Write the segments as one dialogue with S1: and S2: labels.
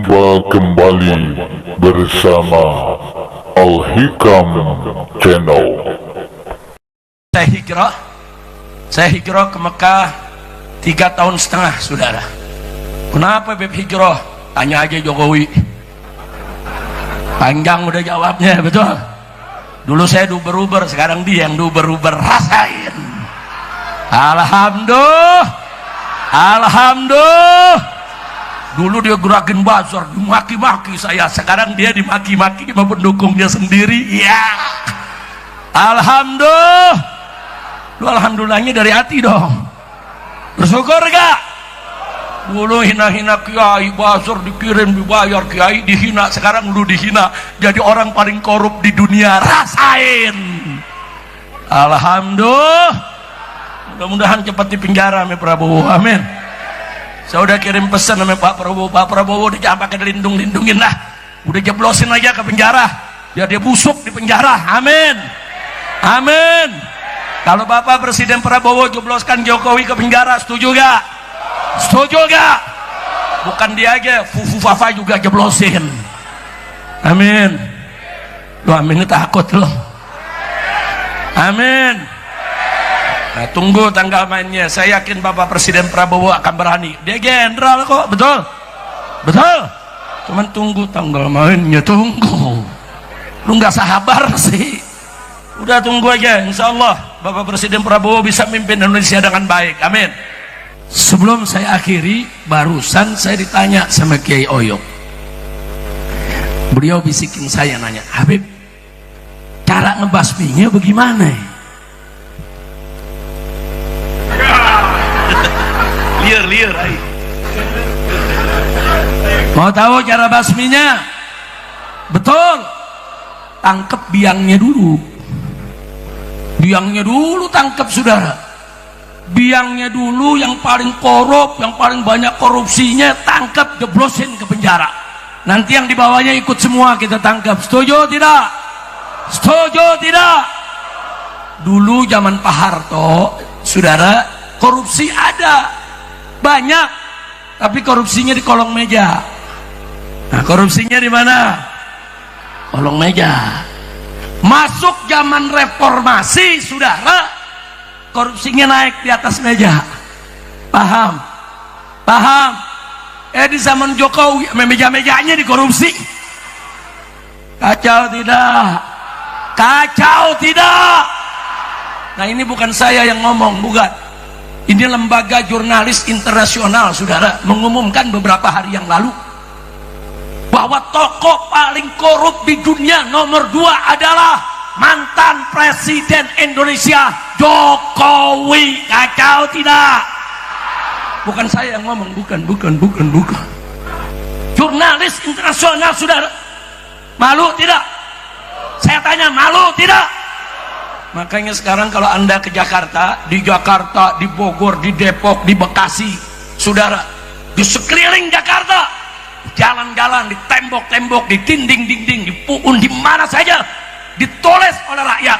S1: Berjumpa kembali bersama Al-Hikam Channel.
S2: Saya hijrah ke Mekah 3,5 tahun, saudara. Kenapa Beb hijrah? Tanya aja Jokowi. Panjang udah jawabnya, betul. Dulu saya duber-uber, sekarang dia yang duber-uber. Rasain. Alhamdulillah. Dulu dia gerakin bazar, dimaki-maki saya. Sekarang dia dimaki-maki sama pendukungnya sendiri. Ya. Alhamdulillah. Lu alhamdulillahnya dari hati dong. Bersyukur gak? Dulu hina-hina kiai, bazar dikirim, dibayar, kiai dihina. Sekarang lu dihina, jadi orang paling korup di dunia. Rasain. Alhamdulillah. Mudah-mudahan cepat di penjara sama Prabowo. Amin. Saya udah kirim pesan sama Pak Prabowo jangan pakai dilindung-lindungin lah, udah jeblosin aja ke penjara biar dia busuk di penjara. Amin, amin. Kalau Bapak Presiden Prabowo jebloskan Jokowi ke penjara, setuju gak? Setuju gak? Bukan dia aja, Fufu Fafa juga jeblosin. Amin. Lu amin takut lo. Amin. Nah, tunggu tanggal mainnya. Saya yakin Bapak Presiden Prabowo akan berani. Dia jenderal kok, betul? Betul? Cuman tunggu tanggal mainnya, tunggu. Lu nggak sabar sih. Udah tunggu aja, insya Allah Bapak Presiden Prabowo bisa mimpin Indonesia dengan baik. Amin. Sebelum saya akhiri, barusan saya ditanya sama Kiai Oyok. Beliau bisikin saya, nanya, Habib, cara ngebasminya bagaimana? Liar, ayo. Mau tahu cara basminya? Betul. Tangkep biangnya dulu. Biangnya dulu tangkep, saudara. Biangnya dulu yang paling korup, yang paling banyak korupsinya, tangkep, jeblosin ke penjara. Nanti yang di bawahnya ikut semua kita tangkap. Setuju tidak? Setuju tidak? Dulu zaman Pak Harto, saudara, korupsi ada banyak, tapi korupsinya di kolong meja. Nah, korupsinya di mana? Kolong meja. Masuk zaman reformasi, saudara, korupsinya naik di atas meja. Paham? Paham? Di zaman Jokowi, meja-mejanya dikorupsi. Kacau tidak? Kacau tidak? Nah, ini bukan saya yang ngomong, bukan. Ini lembaga jurnalis internasional, saudara, mengumumkan beberapa hari yang lalu bahwa tokoh paling korup di dunia nomor 2 adalah mantan Presiden Indonesia Jokowi. Kacau tidak? Bukan saya yang ngomong, bukan. Jurnalis internasional, saudara. Malu tidak? Saya tanya, malu tidak? Makanya sekarang kalau Anda ke Jakarta, di Bogor, di Depok, di Bekasi, saudara, di sekeliling Jakarta, jalan-jalan, di tembok-tembok, di dinding-dinding, di puun, di mana saja, ditulis oleh rakyat,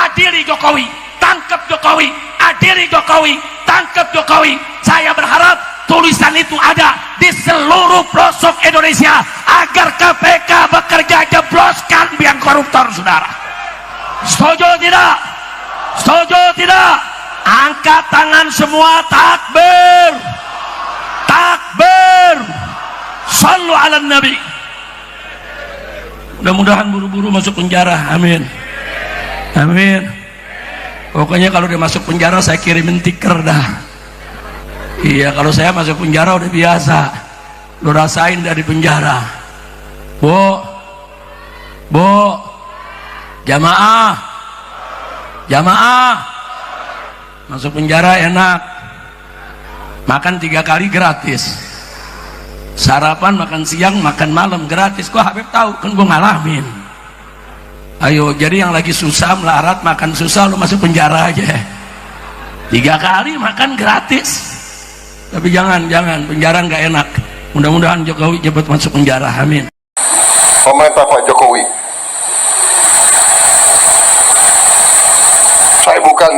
S2: adili Jokowi, tangkap Jokowi, adili Jokowi, tangkap Jokowi. Saya berharap tulisan itu ada di seluruh pelosok Indonesia agar KPK bekerja, jebloskan biang koruptor, saudara. Setuju tidak? Setuju tidak? Angkat tangan semua, takbir, takbir, sallu ala nabi. Mudah-mudahan buru-buru masuk penjara. Amin, amin. Pokoknya kalau dia masuk penjara saya kirimin tiker dah. Iya, kalau saya masuk penjara udah biasa. Lu rasain dari penjara. Bu, jamaah masuk penjara enak, makan 3 kali gratis, sarapan, makan siang, makan malam gratis. Kok Habib tahu? Kan gue ngalamin. Ayo, jadi yang lagi susah melarat, makan susah, lu masuk penjara aja 3 kali makan gratis. Tapi jangan, penjara nggak enak. Mudah-mudahan Jokowi cepat masuk penjara. Amin.
S3: Pemerintah Pak Jokowi, saya bukan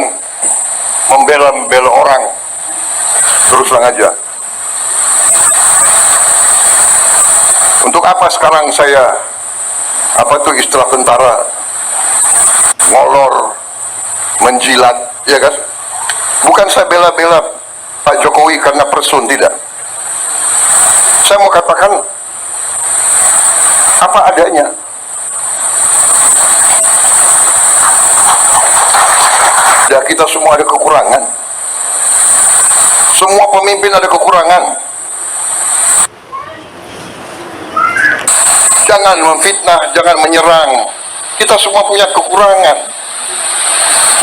S3: membela orang, terus terang aja. apa sekarang saya, apa tuh istilah tentara, ngolor, menjilat, ya kan? Bukan saya bela-bela Pak Jokowi karena person, tidak. Saya mau katakan apa adanya. Ya, kita semua ada kekurangan. Semua pemimpin ada kekurangan. Jangan memfitnah, jangan menyerang. Kita semua punya kekurangan.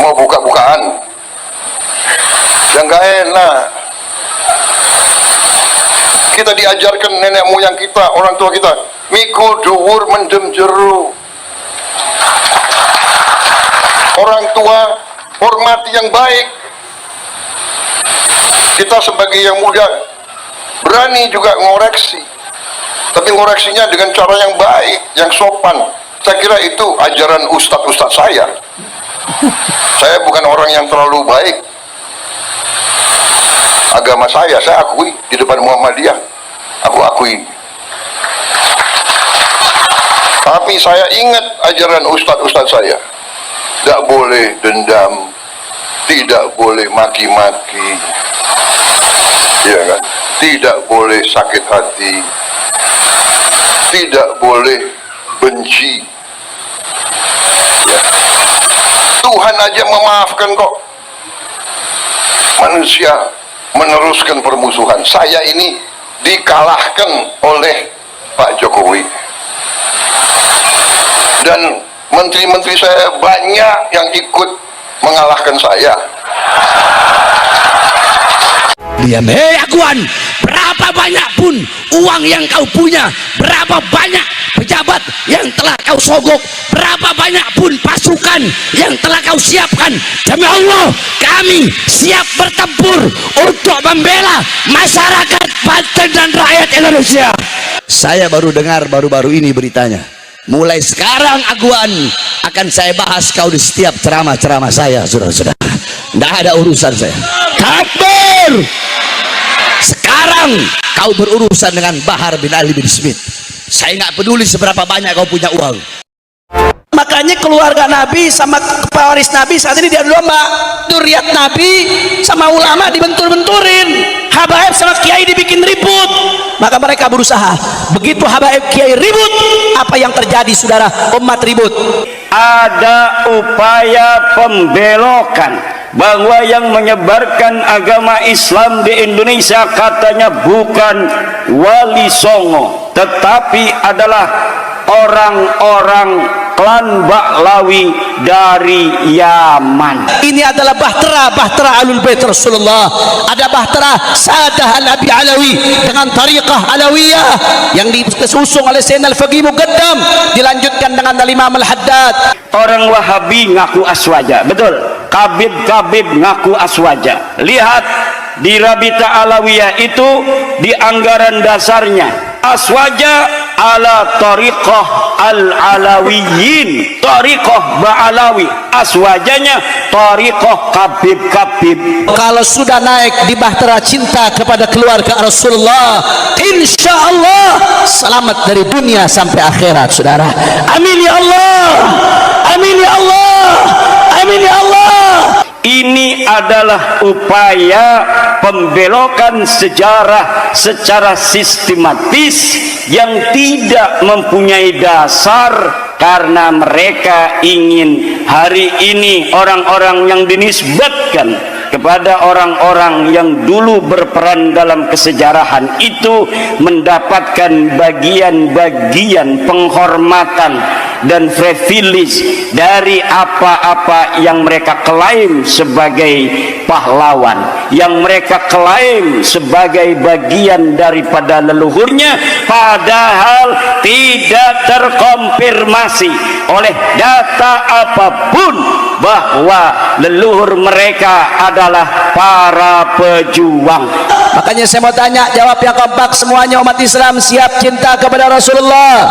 S3: Mau buka-bukaan, yang gak enak. Kita diajarkan nenek moyang kita, orang tua kita, mikul dhuwur mendem jero. Orang tua hormati yang baik. Kita sebagai yang muda berani juga ngoreksi, tapi ngoreksinya dengan cara yang baik, yang sopan. Saya kira itu ajaran ustadz-ustadz saya. Saya bukan orang yang terlalu baik. Agama saya akui di depan Muhammadiyah, aku akui. Tapi saya ingat ajaran ustadz-ustadz saya. Tidak boleh dendam, tidak boleh maki-maki, ya kan? Tidak boleh sakit hati, tidak boleh benci. Ya. Tuhan aja memaafkan kok. Manusia meneruskan permusuhan. Saya ini dikalahkan oleh Pak Jokowi. Dan menteri-menteri saya banyak yang ikut mengalahkan saya.
S4: Diam, Aguan, berapa banyak pun uang yang kau punya, berapa banyak pejabat yang telah kau sogok, berapa banyak pun pasukan yang telah kau siapkan, demi Allah kami siap bertempur untuk membela masyarakat Banten dan rakyat Indonesia. Saya baru dengar baru-baru ini beritanya. Mulai sekarang Aguan akan saya bahas kau di setiap ceramah-ceramah saya, saudara-saudara. Tidak ada urusan saya. Takbir! Sekarang kau berurusan dengan Bahar bin Ali bin Smith. Saya nggak peduli seberapa banyak kau punya uang.
S5: Makanya keluarga Nabi sama pewaris Nabi saat ini diadu domba. Duriat Nabi sama ulama dibentur-benturin, habaib sama kiai dibikin ribut. Maka mereka berusaha, begitu habaib kiai ribut, apa yang terjadi saudara? Umat ribut.
S6: Ada upaya pembelokan bahwa yang menyebarkan agama Islam di Indonesia katanya bukan Wali Songo, tetapi adalah orang-orang klan Ba'lawi dari Yaman.
S5: Ini adalah bahtera Ahlul Bait Rasulullah. Ada bahtera Sadah Al-Abi Alawi dengan tariqah Alawiyah yang diusung oleh Sayyidina Al-Faqih Muqaddam, dilanjutkan dengan Al-Imam Al-Haddad.
S6: Orang Wahabi ngaku aswaja, betul. Kabib ngaku aswaja. Lihat di Rabita Alawiyah itu di anggaran dasarnya aswaja ala tariqah al-alawiyin, tariqah ba'alawi, aswajanya tariqah kabib.
S5: Kalau sudah naik di bahtera cinta kepada keluarga Rasulullah, insya Allah selamat dari dunia sampai akhirat, saudara. Amin ya Allah, amin ya Allah, amin ya Allah.
S6: Ini adalah upaya pembelokan sejarah secara sistematis yang tidak mempunyai dasar, karena mereka ingin hari ini orang-orang yang dinisbatkan kepada orang-orang yang dulu berperan dalam kesejarahan itu mendapatkan bagian-bagian penghormatan dan privilege dari apa-apa yang mereka klaim sebagai pahlawan, yang mereka klaim sebagai bagian daripada leluhurnya, padahal tidak terkonfirmasi oleh data apapun bahwa leluhur mereka adalah para pejuang.
S5: Makanya saya mau tanya, jawab yang kompak semuanya. Umat Islam siap cinta kepada Rasulullah,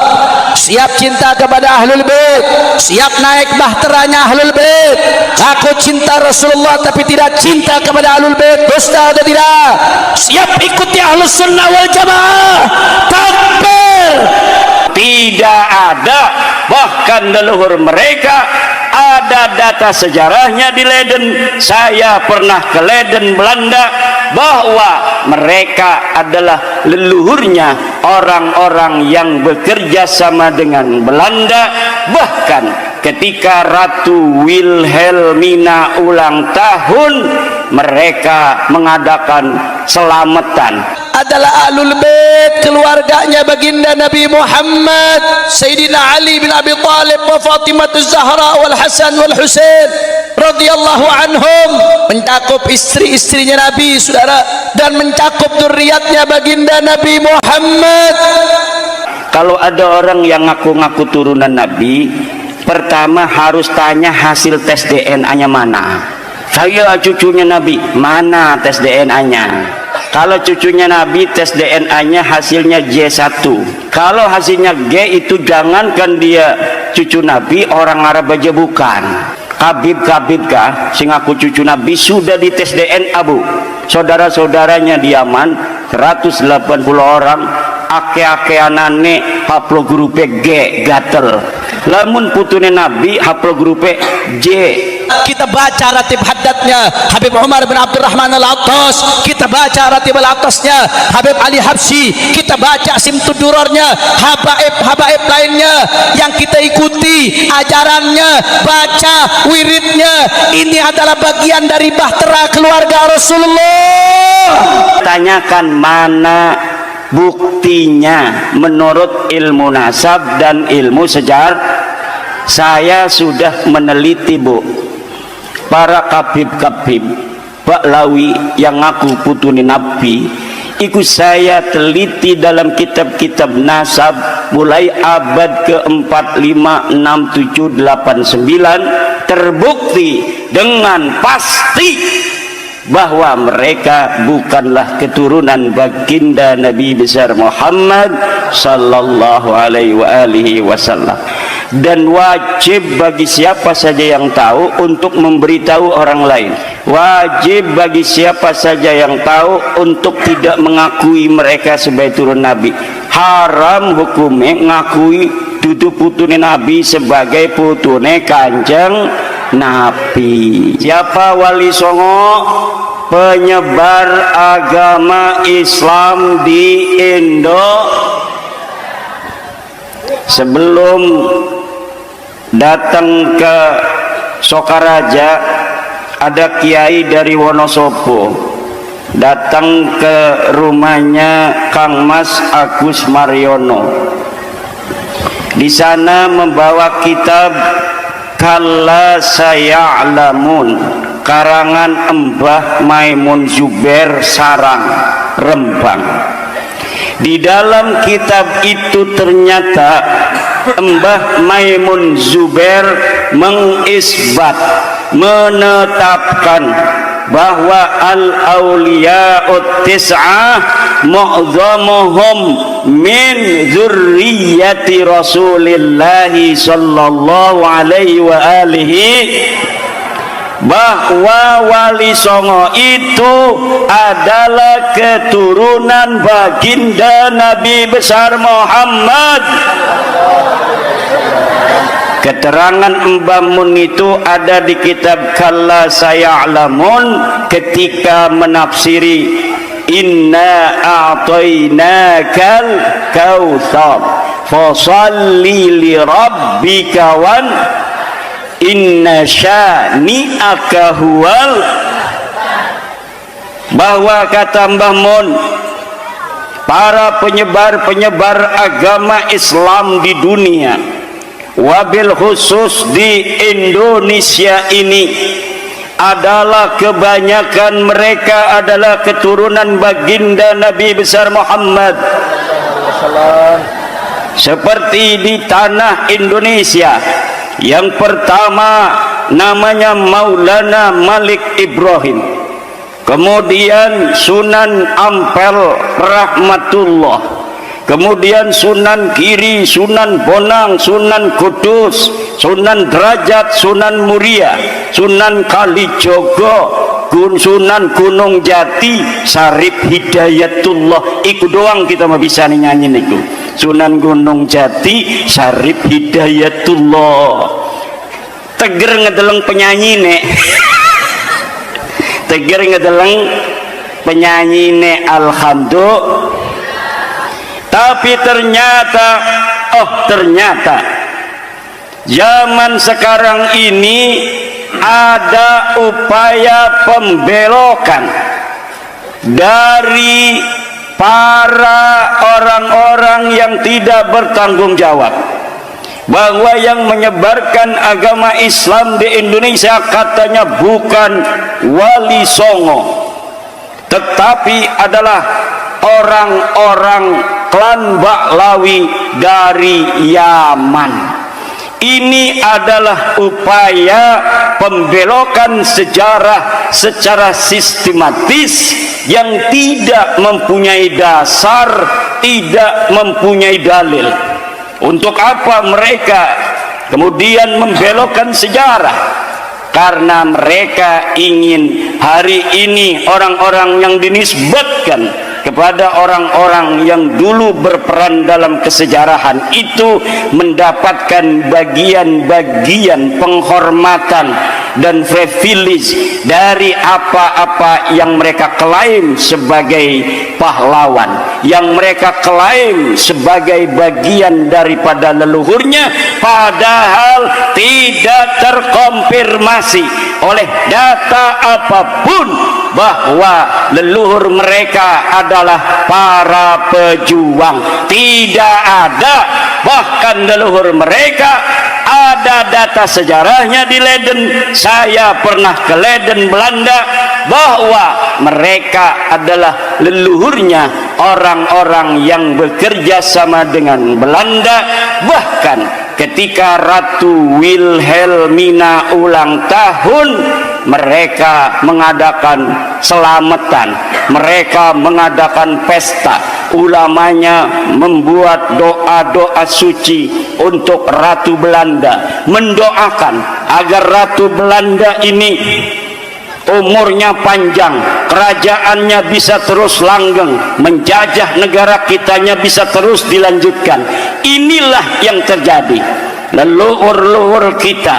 S5: siap cinta kepada Ahlul Bait, siap naik bahteranya Ahlul Bait. Aku cinta Rasulullah tapi tidak cinta kepada Ahlul Bait, dusta atau tidak? Siap ikuti Ahlus Sunnah wal Jamaah? Takbir!
S6: ada, bahkan leluhur mereka ada data sejarahnya di Leiden. Saya pernah ke Leiden, Belanda, bahwa mereka adalah leluhurnya orang-orang yang bekerja sama dengan Belanda. Bahkan ketika Ratu Wilhelmina ulang tahun, mereka mengadakan selamatan.
S5: Adalah Ahlul Bait, keluarganya baginda Nabi Muhammad, Sayyidina Ali bin Abi Thalib wa Fatimah Zahra wal Hasan wal Husain radhiyallahu anhum, mencakup istri-istrinya Nabi, saudara, dan mencakup zuriatnya baginda Nabi Muhammad.
S6: Kalau ada orang yang ngaku-ngaku turunan Nabi, pertama harus tanya hasil tes DNA-nya mana. Saya cucunya Nabi, mana tes DNA-nya? Kalau cucunya Nabi, tes DNA-nya hasilnya J1. Kalau hasilnya G, itu jangankan dia cucu Nabi, orang Arab aja bukan. Habib kah sing aku cucu Nabi sudah dites DNA, Bu. Saudara-saudaranya di Yaman 180 orang, ake-akeanane haplogrupe G gatel. Lamun putune Nabi haplogrupe J.
S5: Kita baca ratib haddatnya Habib Umar bin Abdurrahman Al-Attas, kita baca ratib Al-Attasnya Habib Ali Habsyi, kita baca simtudurornya, habaib lainnya yang kita ikuti ajarannya, baca wiridnya. Ini adalah bagian dari bahtera keluarga Rasulullah.
S6: Tanyakan mana buktinya menurut ilmu nasab dan ilmu sejarah. Saya sudah meneliti, Bu, para kabib-kabib Baklawi yang ngaku putune Nabi, ikut saya teliti dalam kitab-kitab nasab mulai abad ke-4, 5, 6, 7, 8, 9, terbukti dengan pasti bahwa mereka bukanlah keturunan baginda Nabi besar Muhammad sallallahu alaihi wasallam. Dan wajib bagi siapa saja yang tahu untuk memberitahu orang lain. Wajib bagi siapa saja yang tahu untuk tidak mengakui mereka sebagai turun Nabi. Haram hukumnya ngakui dudu putune Nabi sebagai putune Kanjeng Nabi. Siapa Wali Songo? Penyebar agama Islam di Indo. Sebelum datang ke Sokaraja, ada kiai dari Wonosobo datang ke rumahnya Kang Mas Agus Mariono. Di sana membawa kitab Kalla Saya'lamun, karangan Mbah Maimun Zubair Sarang, Rembang. Di dalam kitab itu ternyata Mbah Maimun Zubair mengisbat, menetapkan bahwa al-awliya'ut tis'ah mu'zamuhum min zurriyati Rasulillahi sallallahu alaihi wa alihi, bahwa Wali Songo itu adalah keturunan baginda Nabi besar Muhammad. Keterangan Mbah Mun itu ada di kitab Kalla Saya'lamun ketika menafsiri Inna a'tainakal kautsar fasalli li rabbika wan inna syani'aka huwal, bahwa kata Mbah Mun, para penyebar agama Islam di dunia, wabil khusus di Indonesia ini, adalah kebanyakan mereka adalah keturunan baginda Nabi besar Muhammad. Seperti di tanah Indonesia, yang pertama namanya Maulana Malik Ibrahim, kemudian Sunan Ampel Rahmatullah, kemudian Sunan Giri, Sunan Bonang, Sunan Kudus, Sunan Derajat, Sunan Muria, Sunan Kalijogo, Sunan Gunung Jati Syarif Hidayatullah, iku doang kita mah bisa nyanyi niku. Sunan Gunung Jati Syarif Hidayatullah. Teger ngedeleng penyanyi nek. Teger ngedeleng penyanyi nek, alhamdulillah. Tapi ternyata zaman sekarang ini ada upaya pembelokan dari para orang-orang yang tidak bertanggung jawab, bahwa yang menyebarkan agama Islam di Indonesia katanya bukan Wali Songo, tetapi adalah orang-orang klan Baklawi dari Yaman. Ini adalah upaya pembelokan sejarah secara sistematis yang tidak mempunyai dasar, tidak mempunyai dalil. Untuk apa mereka kemudian membelokkan sejarah? Karena mereka ingin hari ini orang-orang yang dinisbatkan kepada orang-orang yang dulu berperan dalam kesejarahan itu mendapatkan bagian-bagian penghormatan dan privilege dari apa-apa yang mereka klaim sebagai pahlawan, yang mereka klaim sebagai bagian daripada leluhurnya, padahal tidak terkonfirmasi oleh data apapun bahwa leluhur mereka adalah para pejuang. Tidak ada, bahkan leluhur mereka ada data sejarahnya di Leiden. Saya pernah ke Leiden, Belanda, bahwa mereka adalah leluhurnya orang-orang yang bekerja sama dengan Belanda. Bahkan ketika Ratu Wilhelmina ulang tahun, mereka mengadakan selamatan, mereka mengadakan pesta, ulamanya membuat doa-doa suci untuk Ratu Belanda, mendoakan agar Ratu Belanda ini umurnya panjang, kerajaannya bisa terus langgeng, menjajah negara kitanya bisa terus dilanjutkan. Inilah yang terjadi. Leluhur-leluhur kita,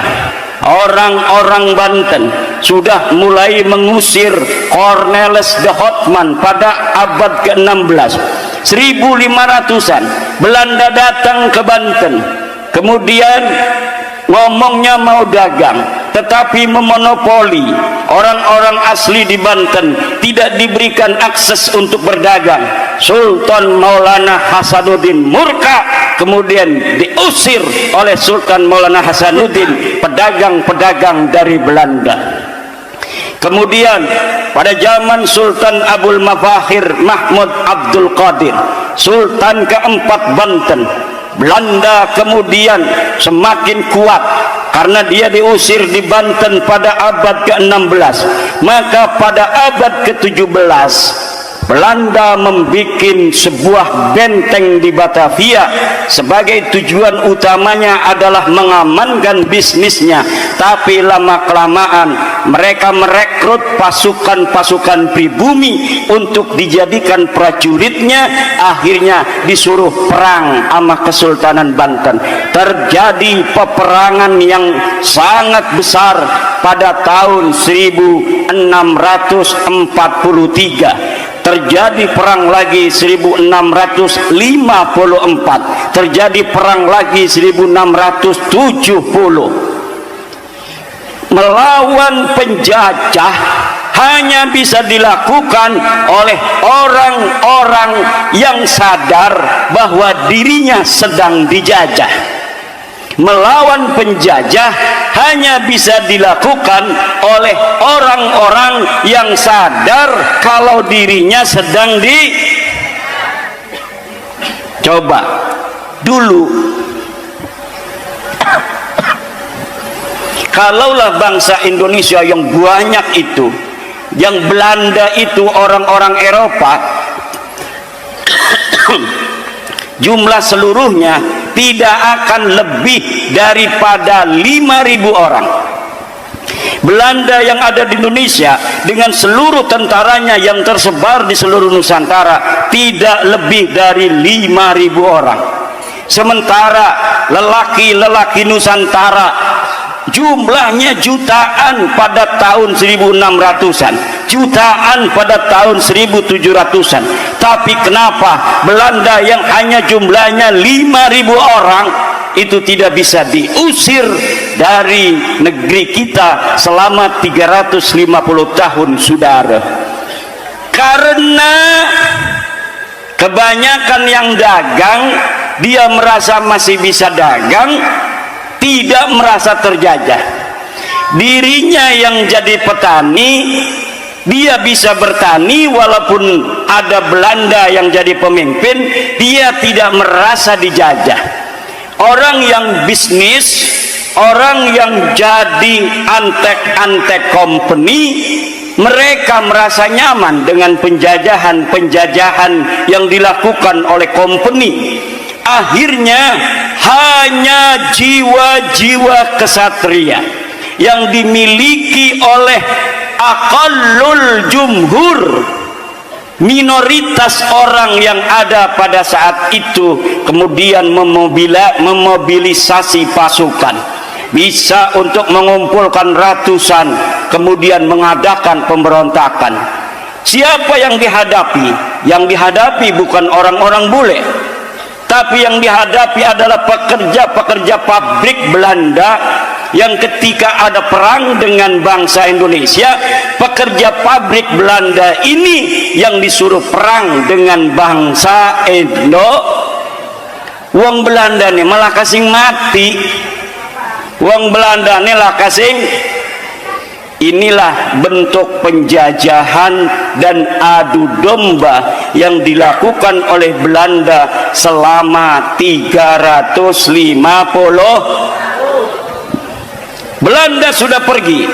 S6: orang-orang Banten sudah mulai mengusir Cornelis de Houtman pada abad ke-16. 1500-an Belanda datang ke Banten, kemudian ngomongnya mau dagang, tetapi memonopoli orang-orang asli di Banten, tidak diberikan akses untuk berdagang. Sultan Maulana Hasanuddin murka, kemudian diusir oleh Sultan Maulana Hasanuddin pedagang-pedagang dari Belanda. Kemudian pada zaman Sultan Abul Mafahir Mahmud Abdul Qadir, Sultan keempat Banten, Belanda kemudian semakin kuat karena dia diusir di Banten pada abad ke-16. Maka pada abad ke-17 Belanda membuat sebuah benteng di Batavia, sebagai tujuan utamanya adalah mengamankan bisnisnya. Tapi lama-kelamaan mereka merekrut pasukan-pasukan pribumi untuk dijadikan prajuritnya. Akhirnya disuruh perang sama Kesultanan Banten. Terjadi peperangan yang sangat besar pada tahun 1643. Terjadi perang lagi 1654, terjadi perang lagi 1670. Melawan penjajah hanya bisa dilakukan oleh orang-orang yang sadar bahwa dirinya sedang dijajah. Melawan penjajah hanya bisa dilakukan oleh orang-orang yang sadar kalau dirinya sedang coba dulu. Kalaulah bangsa Indonesia yang banyak itu, yang Belanda itu orang-orang Eropa, jumlah seluruhnya tidak akan lebih daripada 5.000 orang. Belanda yang ada di Indonesia dengan seluruh tentaranya yang tersebar di seluruh Nusantara tidak lebih dari 5.000 orang. Sementara lelaki-lelaki Nusantara jumlahnya jutaan pada tahun 1600-an, jutaan pada tahun 1700-an. Tapi kenapa Belanda yang hanya jumlahnya 5.000 orang itu tidak bisa diusir dari negeri kita selama 350 tahun, saudara? Karena kebanyakan yang dagang, dia merasa masih bisa dagang, tidak merasa terjajah. Dirinya yang jadi petani, dia bisa bertani walaupun ada Belanda yang jadi pemimpin, dia tidak merasa dijajah. Orang yang bisnis, orang yang jadi antek-antek company, mereka merasa nyaman dengan penjajahan-penjajahan yang dilakukan oleh company. Akhirnya hanya jiwa-jiwa kesatria yang dimiliki oleh aqallul jumhur, minoritas orang yang ada pada saat itu, kemudian memobilisasi pasukan, bisa untuk mengumpulkan ratusan, kemudian mengadakan pemberontakan. Siapa yang dihadapi? Yang dihadapi bukan orang-orang bule, tapi yang dihadapi adalah pekerja-pekerja pabrik Belanda yang ketika ada perang dengan bangsa Indonesia, pekerja pabrik Belanda ini yang disuruh perang dengan bangsa Indo. Wong Belanda nih malah kasing mati, wong Belanda nih lah kasing. Inilah bentuk penjajahan dan adu domba yang dilakukan oleh Belanda selama 350. Belanda sudah pergi,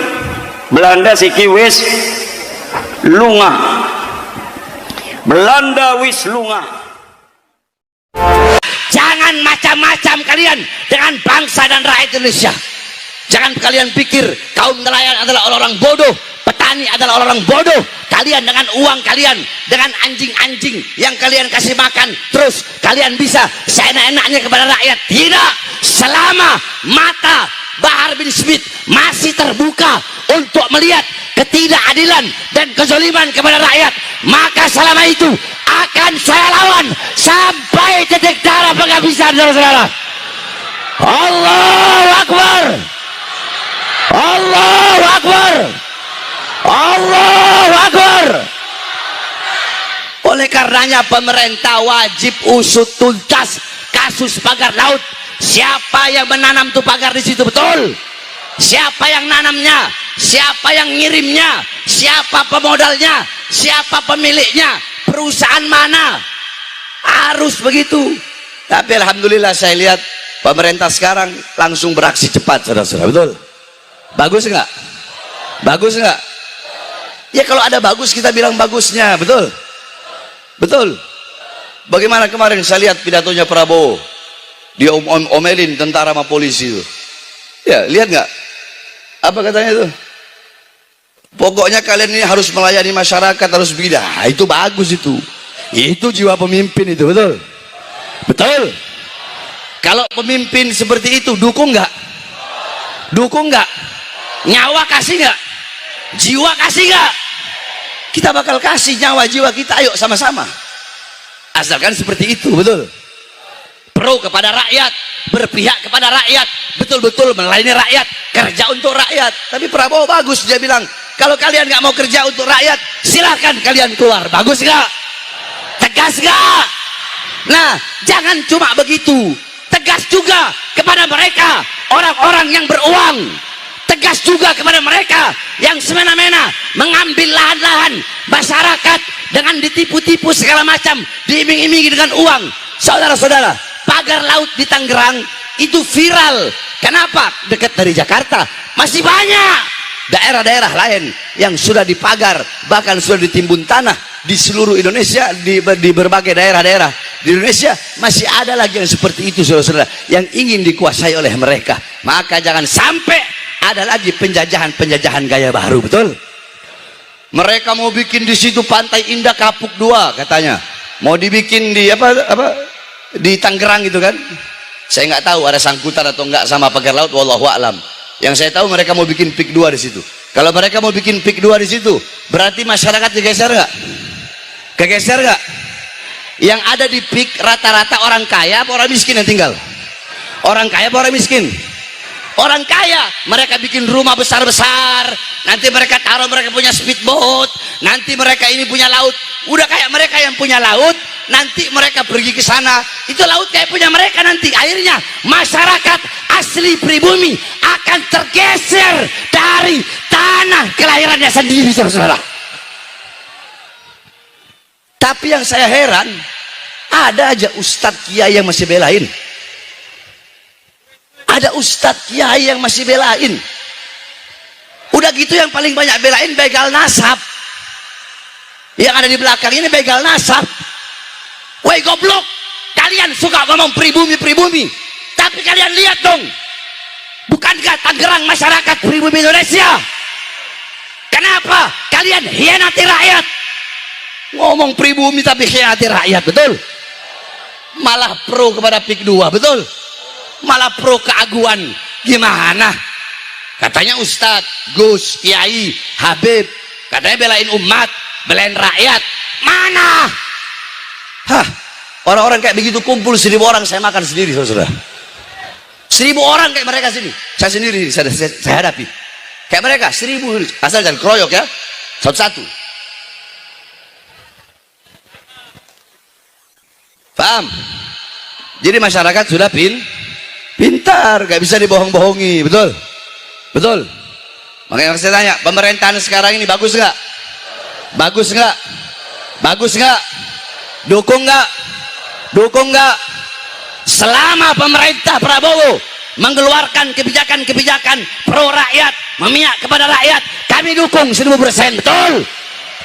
S6: Belanda siki wis lunga, Belanda wis lunga.
S4: Jangan macam-macam kalian dengan bangsa dan rakyat Indonesia. Jangan kalian pikir kaum nelayan adalah orang-orang bodoh, petani adalah orang-orang bodoh. Kalian dengan uang kalian, dengan anjing-anjing yang kalian kasih makan, terus kalian bisa seenak-enaknya kepada rakyat. Tidak, selama mata Bahar bin Smith masih terbuka untuk melihat ketidakadilan dan kezaliman kepada rakyat, maka selama itu akan saya lawan sampai titik darah penghabisan, saudara-saudara. Allahu Akbar, Allahu Akbar, Allahu Akbar. Oleh karenanya pemerintah wajib usut tuntas kasus pagar laut. Siapa yang menanam tuh pagar di situ, betul? Siapa yang nanamnya? Siapa yang ngirimnya? Siapa pemodalnya? Siapa pemiliknya? Perusahaan mana? Harus begitu. Tapi alhamdulillah saya lihat pemerintah sekarang langsung beraksi cepat, saudara-saudara. Betul? Bagus enggak? Bagus enggak? Ya kalau ada bagus kita bilang bagusnya, betul? Betul? Bagaimana kemarin saya lihat pidatonya Prabowo, dia omelin tentara sama polisi itu. Ya, lihat nggak? Apa katanya itu? Pokoknya kalian ini harus melayani masyarakat, harus beda. Itu bagus itu. Itu jiwa pemimpin itu, betul? Betul? Kalau pemimpin seperti itu, dukung nggak? Dukung nggak? Nyawa kasih nggak? Jiwa kasih nggak? Kita bakal kasih nyawa jiwa kita, ayo sama-sama. Asalkan seperti itu, betul? Pro kepada rakyat, berpihak kepada rakyat, betul-betul melayani rakyat, kerja untuk rakyat. Tapi Prabowo bagus, dia bilang kalau kalian nggak mau kerja untuk rakyat, silahkan kalian keluar. Bagus nggak? Tegas nggak? Nah, jangan cuma begitu, tegas juga kepada mereka orang-orang yang beruang, tegas juga kepada mereka yang semena-mena mengambil lahan-lahan masyarakat dengan ditipu-tipu segala macam, diiming-imingi dengan uang. Saudara-saudara, pagar laut di Tangerang itu viral. Kenapa? Dekat dari Jakarta. Masih banyak daerah-daerah lain yang sudah dipagar, bahkan sudah ditimbun tanah di seluruh Indonesia, di berbagai daerah-daerah di Indonesia. Masih ada lagi yang seperti itu, saudara-saudara, yang ingin dikuasai oleh mereka. Maka jangan sampai ada lagi penjajahan gaya baru, betul? Mereka mau bikin di situ Pantai Indah Kapuk 2 katanya. Mau dibikin di di Tangerang gitu kan. Saya nggak tahu ada sangkutan atau enggak sama pagar laut, wallahu a'lam. Yang saya tahu mereka mau bikin PIK 2 di situ. Kalau mereka mau bikin PIK 2 di situ, berarti masyarakat digeser nggak? Kegeser nggak? Yang ada di PIK rata-rata orang kaya apa orang miskin yang tinggal? Orang kaya apa orang miskin? Orang kaya. Mereka bikin rumah besar-besar, nanti mereka taruh mereka punya speedboat, nanti mereka ini punya laut. Udah kayak mereka yang punya laut, nanti mereka pergi ke sana, itu laut kayak punya mereka. Nanti akhirnya masyarakat asli pribumi akan tergeser dari tanah kelahirannya sendiri, saudara. Tapi yang saya heran, ada aja ustadz kiai yang masih belain. Ada ustadz kiai yang masih belain. Udah gitu yang paling banyak belain begal nasab. Yang ada di belakang ini begal nasab. Woi goblok, kalian suka ngomong pribumi, tapi kalian lihat dong, bukankah Tangerang masyarakat pribumi Indonesia? Kenapa kalian hianati rakyat? Ngomong pribumi tapi hianati rakyat, betul? Malah pro kepada PIK 2, betul? Malah pro keaguan. Gimana? Katanya Ustadz, Gus, Kiai, Habib, katanya belain umat, belain rakyat. Mana? Hah, orang-orang kayak begitu kumpul 1000 orang, saya makan sendiri, saudara. 1000 orang kayak mereka sini, saya sendiri, saya hadapi. Kayak mereka 1000, asal jangan keroyok ya, satu-satu. Paham? Jadi masyarakat sudah pintar, gak bisa dibohong-bohongi, betul? Betul? Makanya saya tanya, pemerintahan sekarang ini bagus nggak? Bagus nggak? Bagus nggak? Dukung nggak? Dukung nggak? Selama pemerintah Prabowo mengeluarkan kebijakan-kebijakan pro rakyat, memihak kepada rakyat, kami dukung 1000%, betul?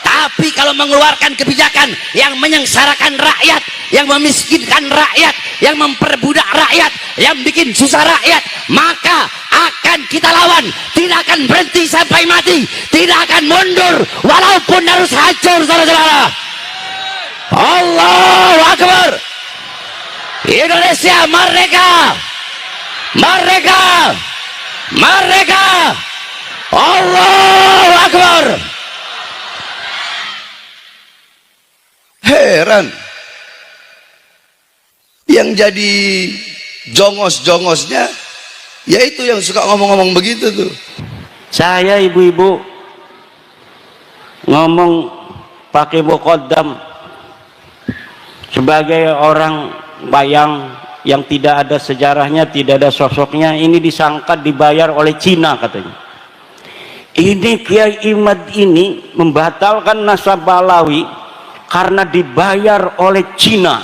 S4: Tapi kalau mengeluarkan kebijakan yang menyengsarakan rakyat, yang memiskinkan rakyat, yang memperbudak rakyat, yang bikin susah rakyat, maka akan kita lawan. Tidak akan berhenti sampai mati, tidak akan mundur walaupun harus hancur, saudara-saudara. Allahu Akbar. Indonesia merdeka, merdeka, merdeka. Allahu Akbar. Heran, yang jadi jongos-jongosnya yaitu yang suka ngomong-ngomong begitu tuh.
S6: Saya ibu-ibu ngomong pakai muqaddam sebagai orang bayang yang tidak ada sejarahnya, tidak ada sosoknya. Ini disangka dibayar oleh Cina katanya. Ini Kiai Imad ini membatalkan nasabah Balawi karena dibayar oleh Cina.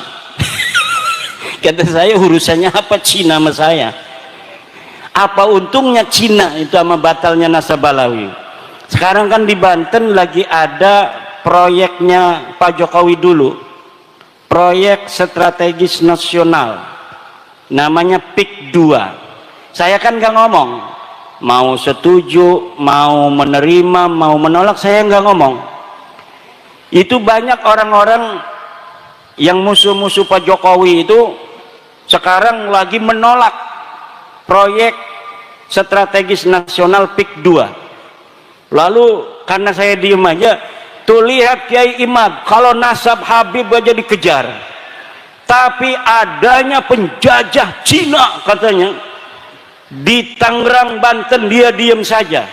S6: Kata saya, urusannya apa Cina sama saya? Apa untungnya Cina itu sama batalnya nasabah Balawi? Sekarang kan di Banten lagi ada proyeknya Pak Jokowi dulu, proyek strategis nasional, namanya PIK 2. Saya kan nggak ngomong mau setuju, mau menerima, mau menolak, saya nggak ngomong. Itu banyak orang-orang yang musuh-musuh Pak Jokowi itu sekarang lagi menolak proyek strategis nasional PIK 2. Lalu karena saya diem aja, tuh lihat Kiai Imad, kalau nasab Habib aja dikejar, tapi adanya penjajah Cina katanya di Tangerang, Banten, dia diem saja.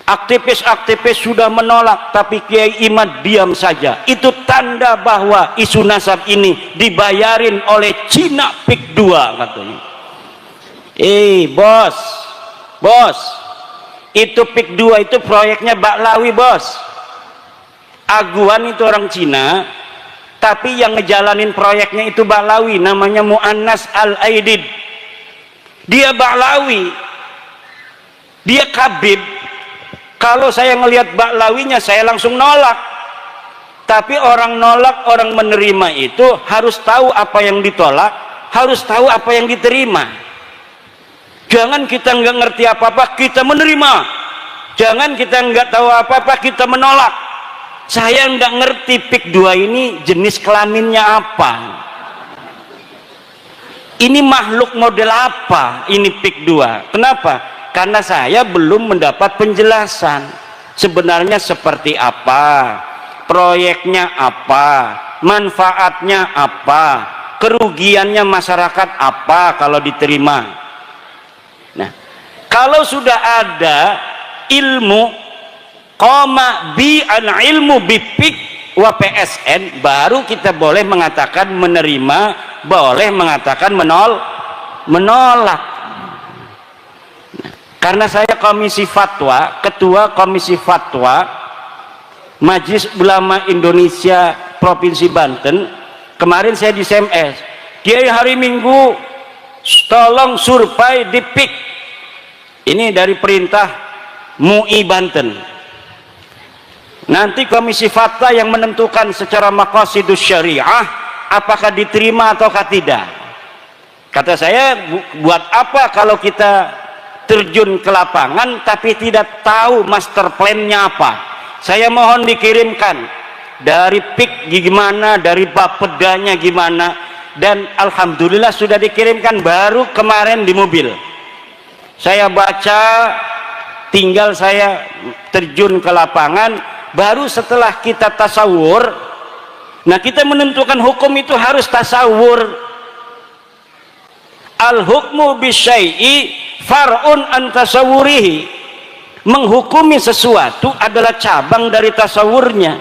S6: Aktivis-aktivis sudah menolak, tapi Kiai Imad diam saja. Itu tanda bahwa isu nasab ini dibayarin oleh Cina PIK 2 katanya. Bos, itu PIK 2 itu proyeknya Baklawi, bos. Aguan itu orang Cina, tapi yang ngejalanin proyeknya itu Baklawi, namanya Mu'annas Al-Aidid. Dia Baklawi, dia Kabib. Kalau saya ngelihat Baklawinya, saya langsung nolak. Tapi orang nolak, orang menerima itu harus tahu apa yang ditolak, harus tahu apa yang diterima. Jangan kita nggak ngerti apa-apa kita menerima, jangan kita nggak tahu apa-apa kita menolak. Saya nggak ngerti pik 2 ini jenis kelaminnya apa, ini makhluk model apa ini pik 2. Kenapa? Karena saya belum mendapat penjelasan sebenarnya seperti apa, proyeknya apa, manfaatnya apa, kerugiannya masyarakat apa kalau diterima. Nah, kalau sudah ada ilmu koma bi an ilmu bipik wa PSN, baru kita boleh mengatakan menerima, boleh mengatakan menolak. Nah, karena saya komisi fatwa, ketua komisi fatwa Majelis Ulama Indonesia Provinsi Banten, kemarin saya di SMS, Kiai hari Minggu tolong survei di PIK, ini dari perintah MUI Banten. Nanti komisi fatwa yang menentukan secara maqasidus syariah apakah diterima ataukah tidak. Kata saya, buat apa kalau kita terjun ke lapangan tapi tidak tahu master plan-nya apa. Saya mohon dikirimkan dari PIK gimana, dari bapedanya gimana, dan alhamdulillah sudah dikirimkan baru kemarin di mobil. Saya baca, tinggal saya terjun ke lapangan. Baru setelah kita tasawur, nah kita menentukan hukum itu harus tasawur. Al hukmu bisyai'i far'un an tasawurihi. Menghukumi sesuatu adalah cabang dari tasawurnya.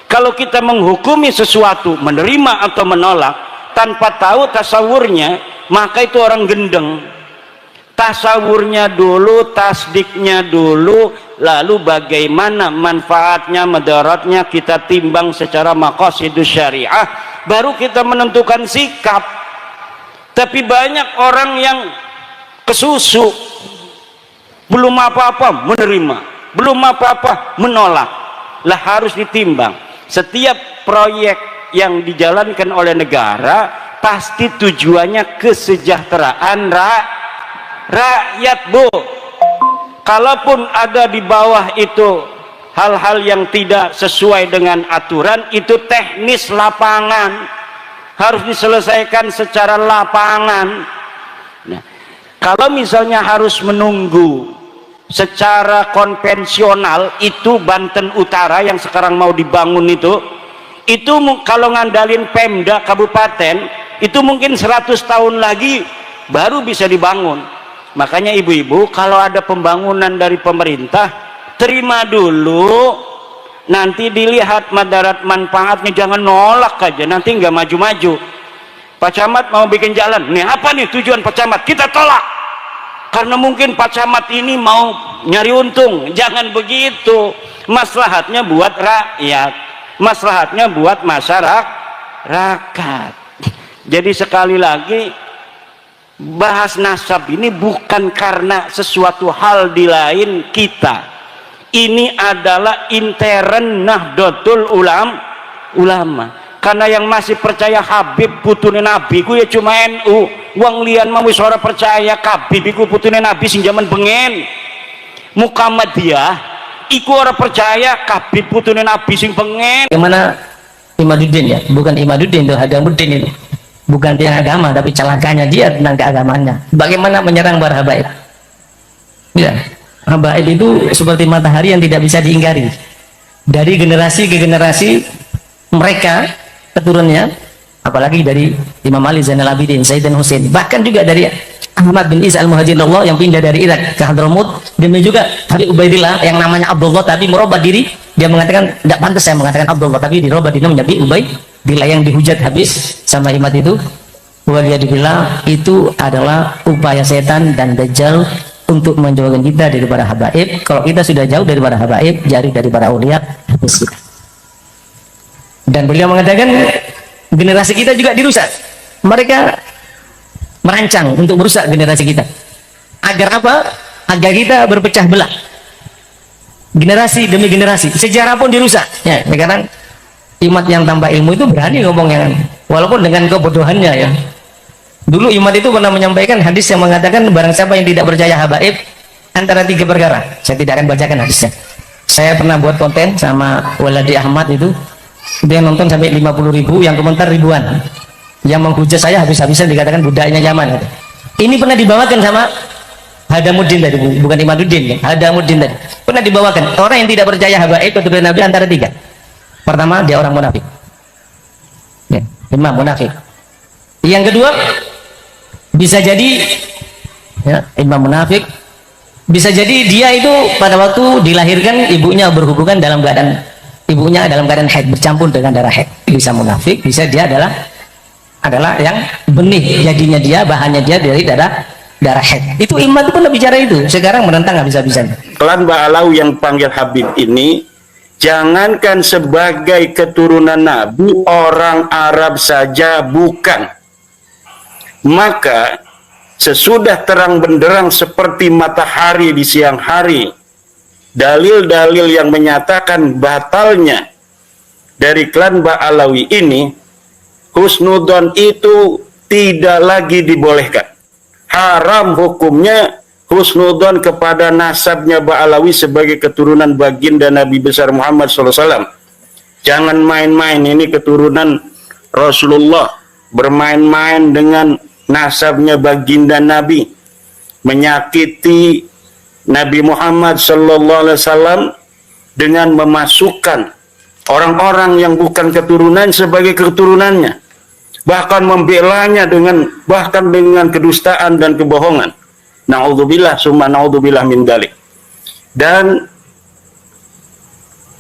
S6: Kalau kita menghukumi sesuatu, menerima atau menolak tanpa tahu tasawurnya, maka itu orang gendeng. Tasawurnya dulu, tasdiknya dulu, lalu bagaimana manfaatnya, madaratnya kita timbang secara maqasidus syariah, baru kita menentukan sikap. Tapi banyak orang yang kesusu, belum apa-apa menerima, belum apa-apa menolak. Lah harus ditimbang. Setiap proyek yang dijalankan oleh negara pasti tujuannya kesejahteraan rakyat, Bu. Kalaupun ada di bawah itu hal-hal yang tidak sesuai dengan aturan, itu teknis lapangan, harus diselesaikan secara lapangan. Nah, kalau misalnya harus menunggu secara konvensional, itu Banten Utara yang sekarang mau dibangun itu kalau ngandalin Pemda kabupaten itu mungkin 100 tahun lagi baru bisa dibangun. Makanya ibu-ibu kalau ada pembangunan dari pemerintah, terima dulu, nanti dilihat madarat manfaatnya, jangan nolak aja, nanti nggak maju-maju. Pak Camat mau bikin jalan, nih apa nih tujuan Pak Camat, kita tolak karena mungkin Pak Camat ini mau nyari untung. Jangan begitu, maslahatnya buat rakyat, maslahatnya buat masyarakat. Jadi sekali lagi, bahas nasab ini bukan karena sesuatu hal di lain kita, ini adalah intern Nahdlatul Ulama. Karena yang masih percaya Habib putune Nabi ku ya cuma NU. Wong lian mau suara percaya Habib iku putune Nabi sing jaman bengen. Muhammadiyah iku ora percaya Habib putune Nabi sing bengen.
S7: Bagaimana Imaduddin, ya, bukan Imaduddin itu, Hadamuddin itu. Bukan dia agama, tapi celakanya dia tentang keagamaannya. Bagaimana menyerang para habaib? Ya, habaib itu seperti matahari yang tidak bisa diingkari. Dari generasi ke generasi mereka keturunannya, apalagi dari Imam Ali Zainal Abidin, Sayyidina Husain, bahkan juga dari Ahmad bin Isa al-Muhajirullah yang pindah dari Irak ke Hadramut. Demikian juga Habib Ubaidillah yang namanya Abdullah tapi merubah diri, dia mengatakan tidak pantas saya mengatakan Abdullah, tapi dirubah diri menjadi Ubaidillah yang dihujat habis sama imat itu. Waliyadzubillah, itu adalah upaya setan dan dajjal untuk menjauhkan kita daripada habaib. Kalau kita sudah jauh daripada habaib, jari dari para aulia habis kita. Dan beliau mengatakan generasi kita juga dirusak. Mereka merancang untuk merusak generasi kita. Agar apa? Agar kita berpecah belah. Generasi demi generasi, sejarah pun dirusak. Ya, sekarang imat yang tanpa ilmu itu berani ngomong yang walaupun dengan kebodohannya, ya. Dulu Imad itu pernah menyampaikan hadis yang mengatakan barang siapa yang tidak percaya habaib antara 3 perkara. Saya tidak akan bacakan hadisnya. Saya pernah buat konten sama Waladi Ahmad itu, dia nonton sampai 50.000, yang komentar ribuan, yang menghujat saya habis-habisan, dikatakan budaknya Yaman. Ini pernah dibawakan sama Hadamuddin tadi, bukan Imaduddin ya. Hadamuddin tadi pernah dibawakan orang yang tidak percaya habaib atau Nabi antara 3. Pertama, dia orang munafik ya, imam munafik. Yang kedua, bisa jadi ya, imam munafik, bisa jadi dia itu pada waktu dilahirkan ibunya berhubungan dalam keadaan haid, bercampur dengan darah haid. Bisa munafik, bisa dia adalah yang benih, jadinya dia, bahannya dia dari darah haid. Itu Imam itu pernah bicara itu. Sekarang menentang habis-habisan.
S6: Klan Ba'alawi yang panggil Habib ini, jangankan sebagai keturunan Nabi, orang Arab saja bukan. Maka sesudah terang benderang seperti matahari di siang hari, dalil-dalil yang menyatakan batalnya dari klan Ba'alawi ini, husnudzon itu tidak lagi dibolehkan. Haram hukumnya husnudzon kepada nasabnya Ba'alawi sebagai keturunan baginda Nabi besar Muhammad SAW. Jangan main-main, ini keturunan Rasulullah, bermain-main dengan nasabnya baginda Nabi, menyakiti Nabi Muhammad SAW dengan memasukkan orang-orang yang bukan keturunan sebagai keturunannya, bahkan membelanya bahkan dengan kedustaan dan kebohongan. Na'udzubillah summa na'udzubillah min dalik. Dan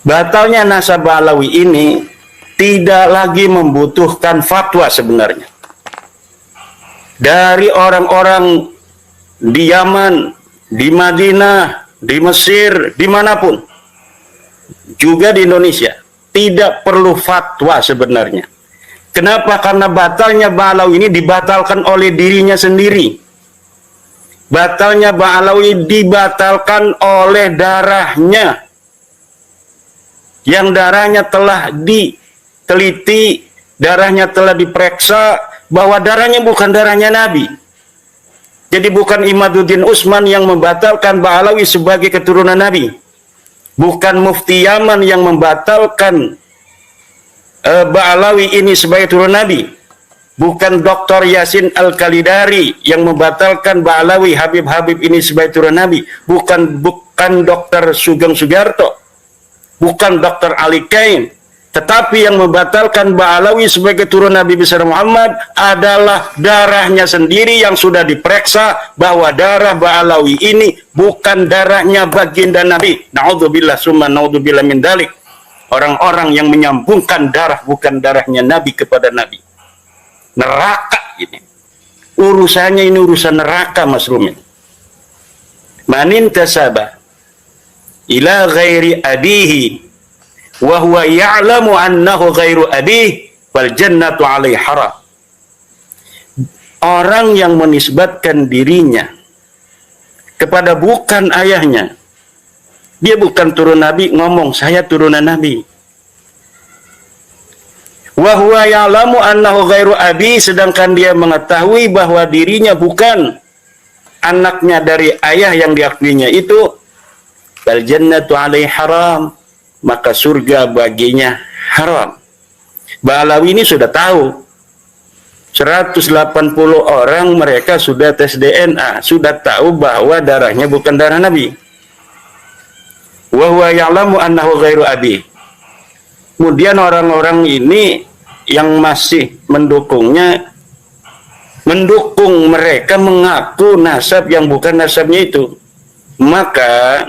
S6: batalnya nasab Ba'alawi ini tidak lagi membutuhkan fatwa sebenarnya dari orang-orang di Yaman, di Madinah, di Mesir, dimanapun, juga di Indonesia. Tidak perlu fatwa sebenarnya. Kenapa? Karena batalnya Ba'alawi ini dibatalkan oleh dirinya sendiri. Batalnya Ba'alawi dibatalkan oleh darahnya, yang darahnya telah diteliti, darahnya telah diperiksa, bahwa darahnya bukan darahnya Nabi. Jadi bukan Imaduddin Utsman yang membatalkan Ba'alawi sebagai keturunan Nabi. Bukan Mufti Yaman yang membatalkan Ba'alawi ini sebagai keturunan Nabi. Bukan Dr. Yasin Al-Kalidari yang membatalkan Ba'alawi, Habib-Habib ini sebagai keturunan Nabi. Bukan Dr. Sugeng Sugiarto. Bukan Dr. Ali Kain. Tetapi yang membatalkan Ba'alawi sebagai keturunan Nabi besar Muhammad adalah darahnya sendiri yang sudah diperiksa bahwa darah Ba'alawi ini bukan darahnya baginda Nabi. Na'udzubillah summa na'udzubillah min dalik. Orang-orang yang menyambungkan darah bukan darahnya Nabi kepada Nabi. Neraka ini. Urusannya ini urusan neraka, Mas Rumin. Manin tasaba ila ghairi abihi wa huwa ya'lamu annahu ghairu abih wal jannatu alaihi haram. Orang yang menisbatkan dirinya kepada bukan ayahnya, dia bukan turun Nabi, ngomong saya turunan Nabi. Wa huwa ya'lamu annahu ghairu abi, sedangkan dia mengetahui bahwa dirinya bukan anaknya dari ayah yang diakuinya itu, wal jannatu alaihi haram, maka surga baginya haram. Ba'alawi ini sudah tahu. 180 orang mereka sudah tes DNA, sudah tahu bahwa darahnya bukan darah Nabi. Wa huwa ya'lamu annahu ghairu abi. Kemudian orang-orang ini yang masih mendukungnya, mendukung mereka mengaku nasab yang bukan nasabnya itu. Maka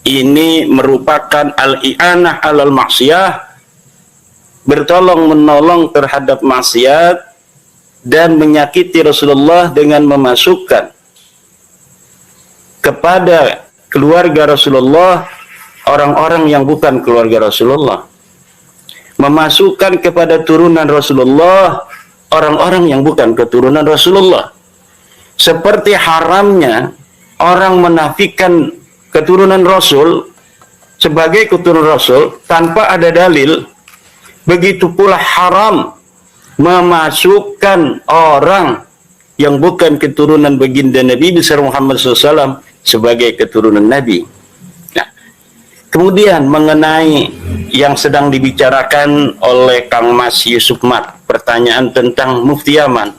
S6: ini merupakan al-i'anah alal maksiyah, bertolong menolong terhadap maksiat dan menyakiti Rasulullah dengan memasukkan kepada keluarga Rasulullah orang-orang yang bukan keluarga Rasulullah, memasukkan kepada turunan Rasulullah orang-orang yang bukan keturunan Rasulullah. Seperti haramnya orang menafikan keturunan Rasul sebagai keturunan Rasul tanpa ada dalil, begitu pula haram memasukkan orang yang bukan keturunan baginda Nabi besar Muhammad SAW sebagai keturunan Nabi. Nah, kemudian mengenai yang sedang dibicarakan oleh Kang Mas Yusuf Mat, pertanyaan tentang Mufti Yaman.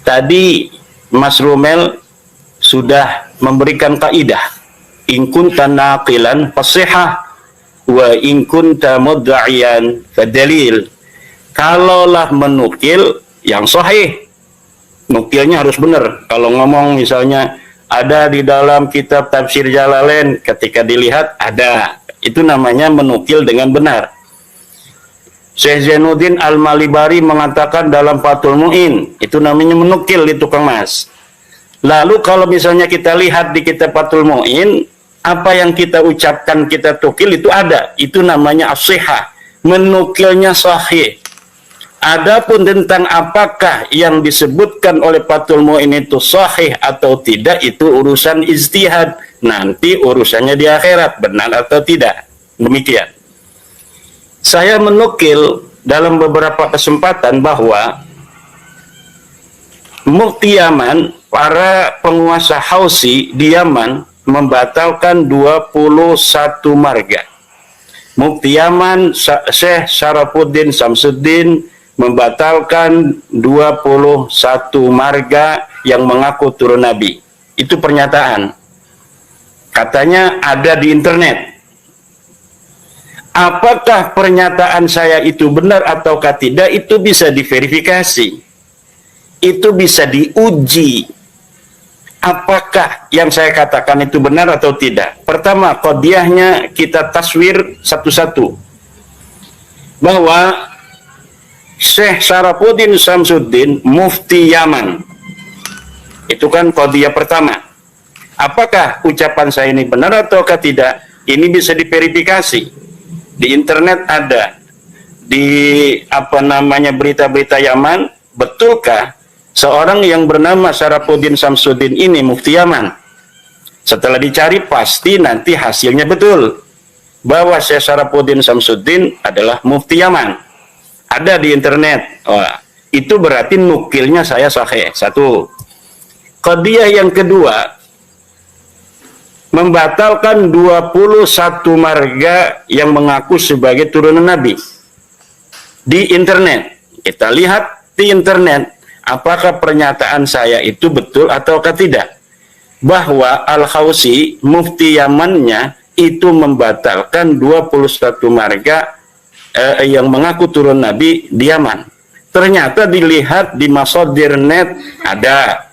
S6: Tadi Mas Romel sudah memberikan kaidah, in kunta naqilan fasihah wa in kunta mudda'iyan fadalil. Kalaulah menukil yang sahih, nukilnya harus benar. Kalau ngomong misalnya ada di dalam kitab tafsir Jalalain, ketika dilihat ada, itu namanya menukil dengan benar. Syekh Zainuddin Al-Malibari mengatakan dalam Fathul Mu'in, itu namanya menukil di tukang mas. Lalu kalau misalnya kita lihat di kitab Fathul Mu'in, apa yang kita ucapkan kita tukil itu ada, itu namanya as-sihah, menukilnya sahih. Adapun tentang apakah yang disebutkan oleh Fathul Mu'in itu sahih atau tidak, itu urusan ijtihad. Nanti urusannya di akhirat, benar atau tidak. Demikian. Saya menukil dalam beberapa kesempatan bahwa Mufti Yaman, para penguasa Hausi di Yaman, membatalkan 21 marga. Mufti Yaman, Syekh Syarafuddin Samsuddin, membatalkan 21 marga yang mengaku turun Nabi. Itu pernyataan. Katanya ada di internet. Apakah pernyataan saya itu benar ataukah tidak, itu bisa diverifikasi. Itu bisa diuji. Apakah yang saya katakan itu benar atau tidak? Pertama, qadiyahnya kita taswir satu-satu. Bahwa Syekh Syarafuddin Samsuddin Mufti Yaman, itu kan qadiyah pertama. Apakah ucapan saya ini benar ataukah tidak? Ini bisa diverifikasi. Di internet ada, di berita-berita Yaman, betulkah seorang yang bernama Syarafuddin Samsuddin ini Mufti Yaman? Setelah dicari pasti nanti hasilnya betul bahwa Syekh Syarafuddin Samsuddin adalah Mufti Yaman. Ada di internet. Itu berarti nukilnya saya sahih. Satu. Qadiyah yang kedua, membatalkan 21 marga yang mengaku sebagai turunan Nabi di internet. Kita lihat di internet apakah pernyataan saya itu betul ataukah tidak, bahwa Al-Hausi, Mufti Yamannya, itu membatalkan 21 marga yang mengaku turun Nabi di Yaman. Ternyata dilihat di masadir net ada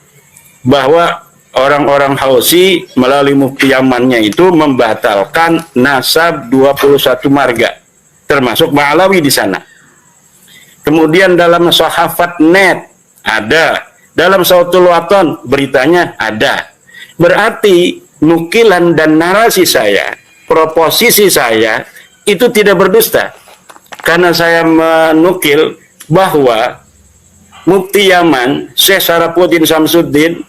S6: bahwa orang-orang Hausi melalui Mufti Yamannya itu membatalkan nasab 21 marga, termasuk Ba'alawi di sana. Kemudian dalam Sahafat net ada, dalam Sautul Waton beritanya ada. Berarti nukilan dan narasi saya, proposisi saya itu tidak berdusta. Karena saya menukil bahwa Mufti Yaman, Syekh Syarafuddin Samsuddin,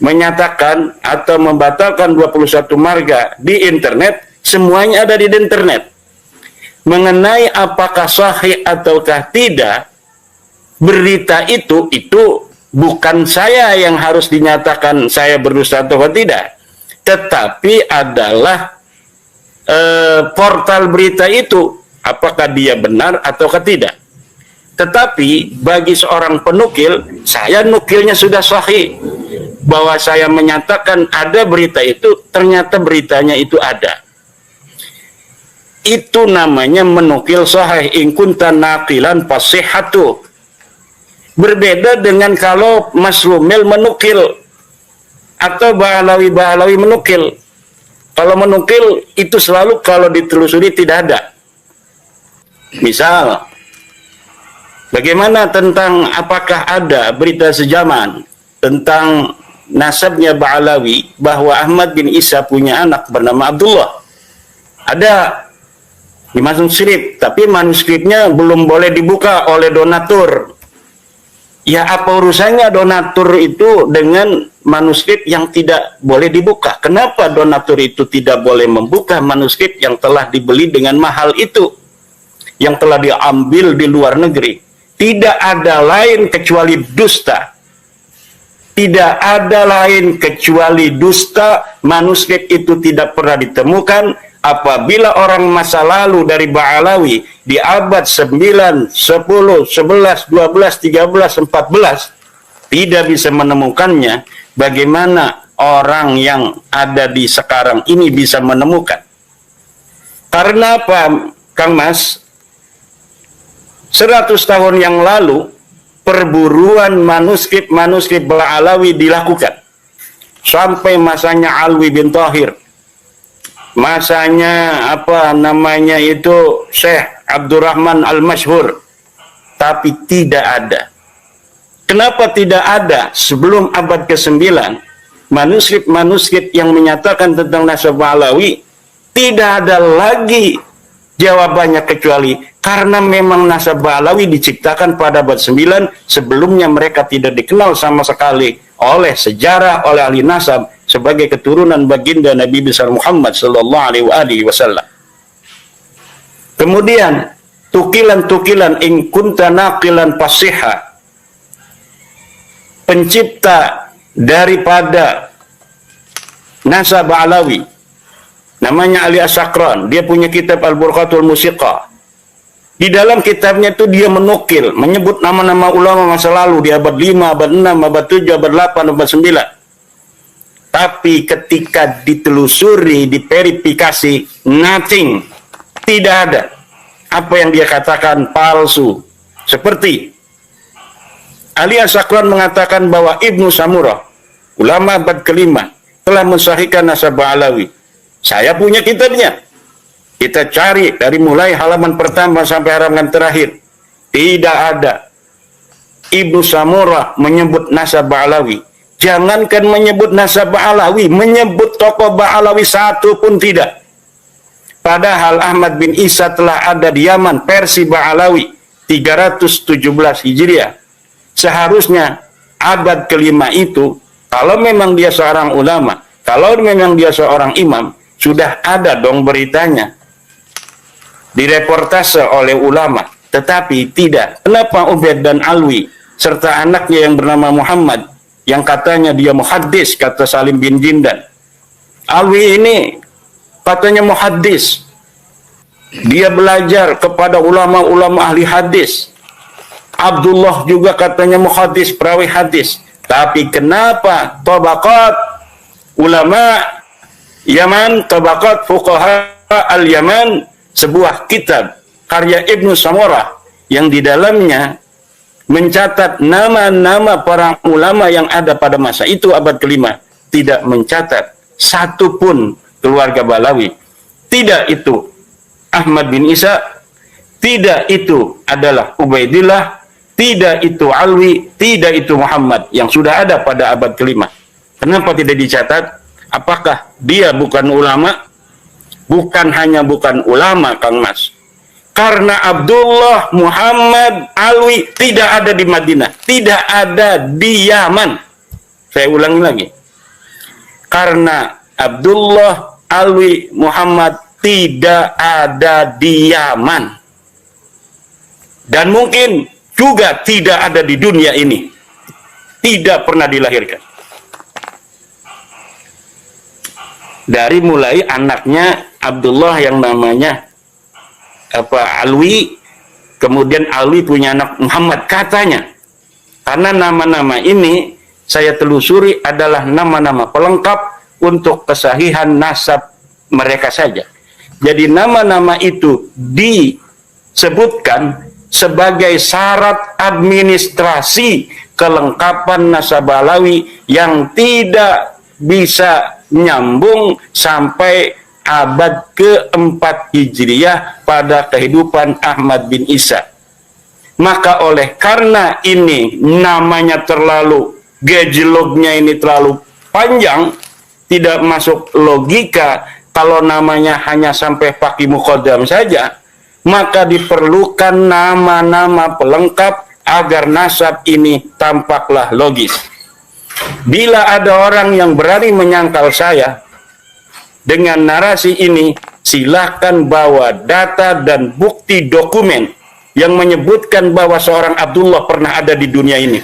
S6: menyatakan atau membatalkan 21 marga di internet, semuanya ada di internet. Mengenai apakah sahih ataukah tidak, berita itu bukan saya yang harus dinyatakan saya berdusta atau tidak, tetapi adalah portal berita itu, apakah dia benar ataukah tidak. Tetapi bagi seorang penukil, saya nukilnya sudah sahih, bahwa saya menyatakan ada berita itu, ternyata beritanya itu ada. Itu namanya menukil sahih. In kunta naqilan fasihatu. Berbeda dengan kalau Mas Romel menukil atau Ba'alawi menukil. Kalau menukil itu selalu kalau ditelusuri tidak ada. Misal, bagaimana tentang apakah ada berita sejaman tentang nasabnya Ba'alawi bahwa Ahmad bin Isa punya anak bernama Abdullah? Ada di manuskrip, tapi manuskripnya belum boleh dibuka oleh donatur. Ya, apa urusannya donatur itu dengan manuskrip yang tidak boleh dibuka? Kenapa donatur itu tidak boleh membuka manuskrip yang telah dibeli dengan mahal itu, yang telah diambil di luar negeri? tidak ada lain kecuali dusta. Tidak ada lain kecuali dusta. Manuskrip itu tidak pernah ditemukan. Apabila orang masa lalu dari Ba'alawi di abad 9, 10, 11, 12, 13, 14 tidak bisa menemukannya, bagaimana orang yang ada di sekarang ini bisa menemukan? Karena apa, Kang Mas? 100 tahun yang lalu perburuan manuskrip Ba'alawi dilakukan sampai masanya Alwi bin Thahir, masanya apa namanya itu Syekh Abdurrahman Al-Masyhur, tapi tidak ada. Kenapa tidak ada? Sebelum abad ke-9 manuskrip yang menyatakan tentang nasab Ba'alawi tidak ada lagi jawabannya, kecuali karena memang nasab Ba'alawi diciptakan pada abad 9. Sebelumnya mereka tidak dikenal sama sekali oleh sejarah, oleh ahli nasab sebagai keturunan baginda Nabi besar Muhammad sallallahu alaihi wasallam. Kemudian tukilan in kunta naqilan fasiha, pencipta daripada nasab Ba'alawi namanya Ali As-Sakran. Dia punya kitab Al-Burqatul Musiqa. Di dalam kitabnya itu dia menyebut nama-nama ulama masa lalu di abad 5, abad 6, abad 7, abad 8, abad 9. Tapi ketika ditelusuri, diverifikasi, nothing. Tidak ada. Apa yang dia katakan palsu. Seperti Ali As-Sakran mengatakan bahwa Ibnu Samurah, ulama abad ke-5, telah mensahihkan nasab Ba'alawi. Saya punya kitabnya. Kita cari dari mulai halaman pertama sampai halaman terakhir. Tidak ada. Ibnu Samurah menyebut nasab Ba'alawi. Jangankan menyebut nasab Ba'alawi, menyebut tokoh Ba'alawi satu pun tidak. Padahal Ahmad bin Isa telah ada di Yaman, versi Ba'alawi 317 Hijriah. Seharusnya abad ke-5 itu, kalau memang dia seorang ulama, kalau memang dia seorang imam, sudah ada dong beritanya, direportase oleh ulama. Tetapi tidak. Kenapa Ubaid dan Alwi serta anaknya yang bernama Muhammad, yang katanya dia muhaddis, kata Salim bin Jindan. Alwi ini katanya muhaddis, dia belajar kepada ulama-ulama ahli hadis. Abdullah juga katanya muhaddis, perawi hadis. Tapi kenapa tabaqat ulama Yaman, tabaqat fuqaha al-Yaman, sebuah kitab karya Ibnu Samurah yang di dalamnya mencatat nama-nama para ulama yang ada pada masa itu abad ke-5, tidak mencatat satu pun keluarga Ba'alawi. Tidak itu Ahmad bin Isa, tidak itu adalah Ubaidillah, tidak itu Alwi, tidak itu Muhammad yang sudah ada pada abad ke-5. Kenapa tidak dicatat? Apakah dia bukan ulama? Bukan hanya bukan ulama, Kang Mas. Karena Abdullah, Muhammad, Alwi tidak ada di Madinah, tidak ada di Yaman. Saya ulangi lagi. Karena Abdullah, Alwi, Muhammad tidak ada di Yaman. Dan mungkin juga tidak ada di dunia ini. Tidak pernah dilahirkan. Dari mulai anaknya Abdullah yang namanya Alwi, kemudian Alwi punya anak Muhammad katanya. Karena nama-nama ini saya telusuri adalah nama-nama pelengkap untuk kesahihan nasab mereka saja. Jadi nama-nama itu disebutkan sebagai syarat administrasi kelengkapan nasab Ba'alawi yang tidak bisa nyambung sampai abad ke-4 Hijriah pada kehidupan Ahmad bin Isa. Maka oleh karena ini namanya terlalu, gejlognya ini terlalu panjang, tidak masuk logika kalau namanya hanya sampai Faqih Muqaddam saja, maka diperlukan nama-nama pelengkap agar nasab ini tampaklah logis. Bila ada orang yang berani menyangkal saya dengan narasi ini, silahkan bawa data dan bukti dokumen yang menyebutkan bahwa seorang Abdullah pernah ada di dunia ini.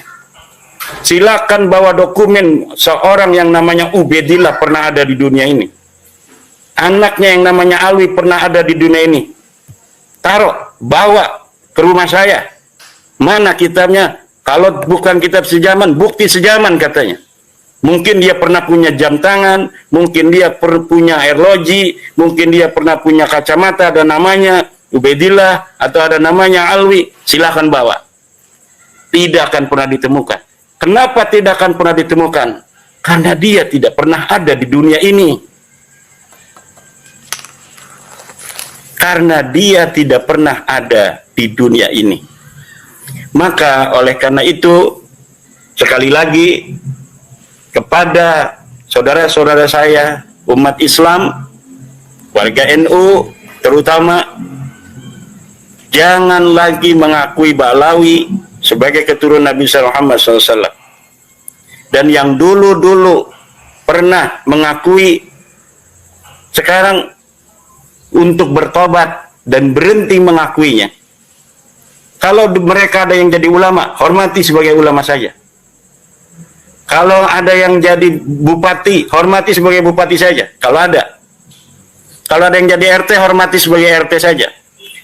S6: Silakan bawa dokumen seorang yang namanya Ubaidillah pernah ada di dunia ini. Anaknya yang namanya Alwi pernah ada di dunia ini. Taruh, bawa ke rumah saya. Mana kitabnya? Kalau bukan kitab sejaman, bukti sejaman katanya. Mungkin dia pernah punya jam tangan, mungkin dia punya arloji, mungkin dia pernah punya kacamata, ada namanya Ubaidillah, atau ada namanya Alwi. Silakan bawa. Tidak akan pernah ditemukan. Kenapa tidak akan pernah ditemukan? Karena dia tidak pernah ada di dunia ini. Karena dia tidak pernah ada di dunia ini. Maka oleh karena itu, sekali lagi, kepada saudara-saudara saya, umat Islam, warga NU terutama, jangan lagi mengakui Ba'alawi sebagai keturunan Nabi Muhammad SAW. Dan yang dulu-dulu pernah mengakui, sekarang untuk bertobat dan berhenti mengakuinya. Kalau mereka ada yang jadi ulama, hormati sebagai ulama saja. Kalau ada yang jadi bupati, hormati sebagai bupati saja. Kalau ada yang jadi RT, hormati sebagai RT saja.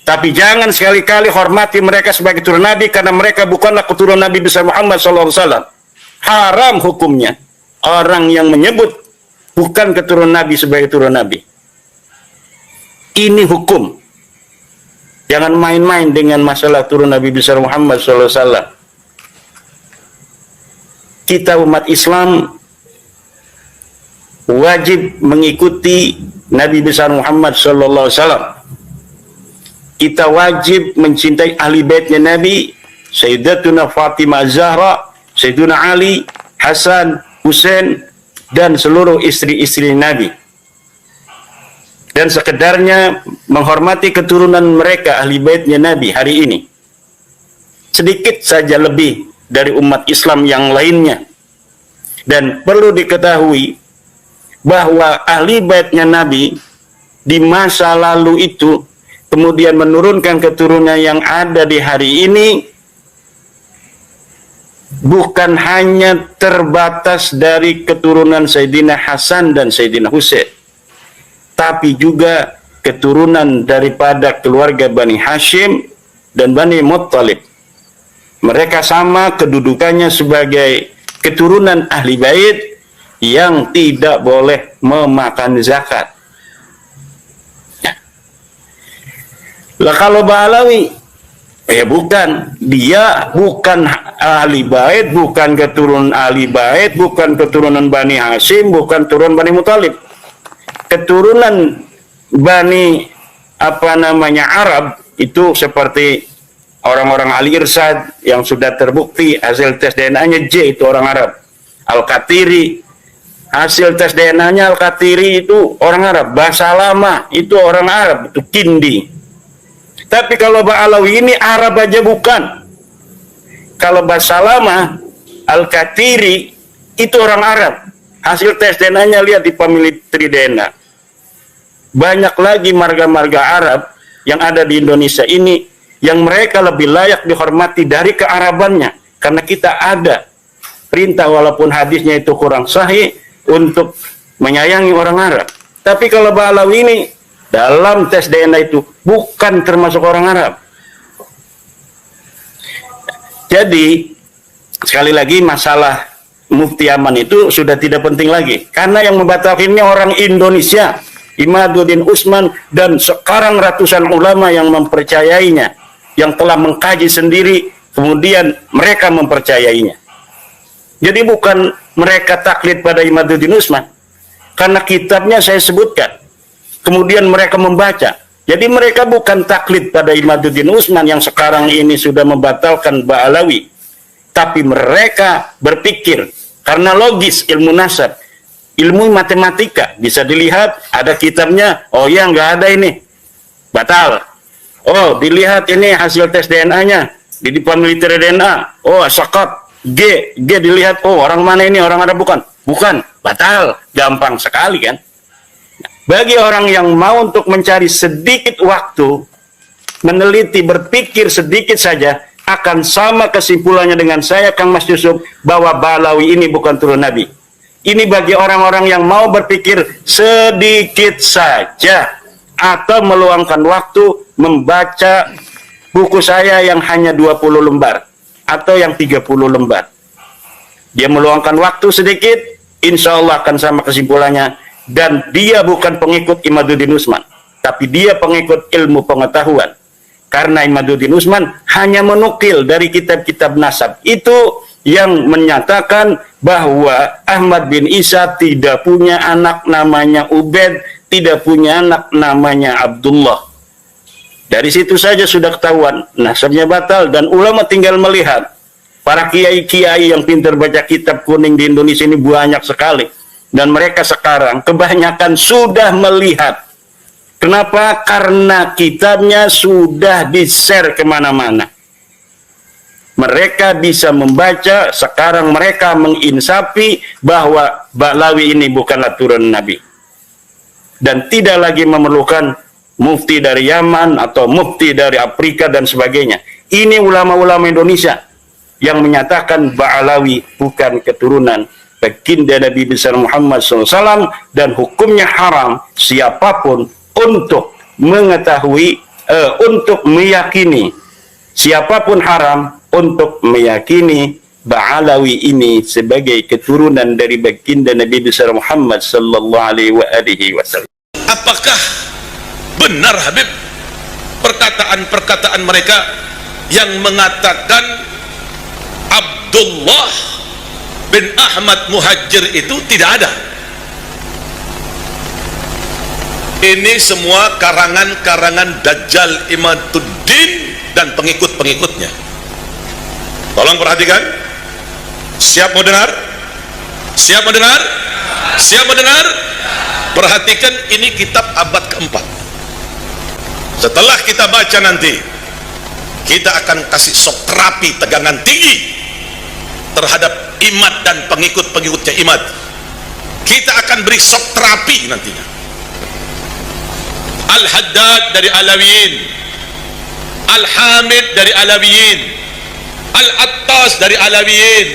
S6: Tapi jangan sekali-kali hormati mereka sebagai keturunan Nabi, karena mereka bukanlah keturunan Nabi besar Muhammad SAW. Haram hukumnya orang yang menyebut bukan keturunan Nabi sebagai keturunan Nabi. Ini hukum. Jangan main-main dengan masalah turun Nabi besar Muhammad SAW. Kita umat Islam wajib mengikuti Nabi besar Muhammad SAW. Kita wajib mencintai ahli baitnya Nabi, Sayyidatuna Fatimah Zahra, Sayyiduna Ali, Hasan, Husain, dan seluruh istri-istri Nabi. Dan sekedarnya menghormati keturunan mereka, ahli baitnya Nabi hari ini. Sedikit saja lebih dari umat Islam yang lainnya. Dan perlu diketahui bahwa ahli baitnya Nabi di masa lalu itu kemudian menurunkan keturunan yang ada di hari ini, bukan hanya terbatas dari keturunan Sayyidina Hasan dan Sayyidina Husain, tapi juga keturunan daripada keluarga Bani Hashim dan Bani Muttalib. Mereka sama kedudukannya sebagai keturunan ahli bait yang tidak boleh memakan zakat. Lah kalau Ba'alawi, ya bukan, dia bukan ahli bait, bukan keturunan ahli bait, bukan keturunan Bani Hashim, bukan keturunan Bani Muttalib. Keturunan Bani Arab itu seperti orang-orang Ali Irsad yang sudah terbukti hasil tes DNA-nya J itu orang Arab. Al-Qatiri, hasil tes DNA-nya Al-Qatiri itu orang Arab. Basalamah itu orang Arab, itu Kindi. Tapi kalau Ba'alawi ini Arab aja bukan. Kalau Basalamah, Al-Qatiri itu orang Arab. Hasil tes DNA-nya lihat di pemilik DNA. Banyak lagi marga-marga Arab yang ada di Indonesia ini yang mereka lebih layak dihormati dari kearabannya. Karena kita ada perintah walaupun hadisnya itu kurang sahih untuk menyayangi orang Arab. Tapi kalau Ba'alawi ini dalam tes DNA itu bukan termasuk orang Arab. Jadi sekali lagi masalah Mufti Aman itu sudah tidak penting lagi, karena yang membatalkannya orang Indonesia, Imaduddin Usman, dan sekarang ratusan ulama yang mempercayainya, yang telah mengkaji sendiri, kemudian mereka mempercayainya. Jadi bukan mereka taklid pada Imaduddin Usman, karena kitabnya saya sebutkan, kemudian mereka membaca. Jadi mereka bukan taklid pada Imaduddin Usman yang sekarang ini sudah membatalkan Ba'alawi, tapi mereka berpikir karena logis, ilmu nasab, ilmu matematika, bisa dilihat ada kitabnya, oh ya nggak ada ini, batal. Oh dilihat ini hasil tes DNA-nya di penelitian DNA, oh sakat, G dilihat, oh orang mana ini, orang Arab bukan, batal, gampang sekali kan. Bagi orang yang mau untuk mencari sedikit waktu meneliti, berpikir sedikit saja, akan sama kesimpulannya dengan saya, Kang Mas Yusuf, bahwa Ba'alawi ini bukan turun Nabi. Ini bagi orang-orang yang mau berpikir sedikit saja atau meluangkan waktu membaca buku saya yang hanya 20 lembar atau yang 30 lembar. Dia meluangkan waktu sedikit, insya Allah akan sama kesimpulannya. Dan dia bukan pengikut Imaduddin Usman, tapi dia pengikut ilmu pengetahuan. Karena Imaduddin Usman hanya menukil dari kitab-kitab nasab. Itu yang menyatakan bahwa Ahmad bin Isa tidak punya anak namanya Ubaid, tidak punya anak namanya Abdullah. Dari situ saja sudah ketahuan nasabnya batal, dan ulama tinggal melihat. Para kiai-kiai yang pintar baca kitab kuning di Indonesia ini banyak sekali. Dan mereka sekarang kebanyakan sudah melihat. Kenapa? Karena kitabnya sudah di-share kemana-mana. Mereka bisa membaca, sekarang mereka menginsafi bahwa Ba'alawi ini bukanlah turun Nabi. Dan tidak lagi memerlukan mufti dari Yaman atau mufti dari Afrika dan sebagainya. Ini ulama-ulama Indonesia yang menyatakan Ba'alawi bukan keturunan baginda Nabi besar Muhammad SAW, dan hukumnya haram siapapun untuk mengetahui, untuk meyakini, siapapun haram untuk meyakini Ba'alawi ini sebagai keturunan dari baginda Nabi besar Muhammad sallallahu alaihi wasallam.
S8: Apakah benar Habib perkataan-perkataan mereka yang mengatakan Abdullah bin Ahmad Muhajir itu tidak ada? Ini semua karangan-karangan Dajjal Imaduddin dan pengikut-pengikutnya. Tolong perhatikan. Siap mau dengar? Siap mau dengar? Siap mau dengar? Perhatikan, ini kitab abad keempat. Setelah kita baca nanti, kita akan kasih sok terapi tegangan tinggi terhadap Imad dan pengikut-pengikutnya Imad. Kita akan beri sok terapi nantinya. Al-Haddad dari Alawiyin, Al-Hamid dari Alawiyin, Al-Attas dari Alawiyin,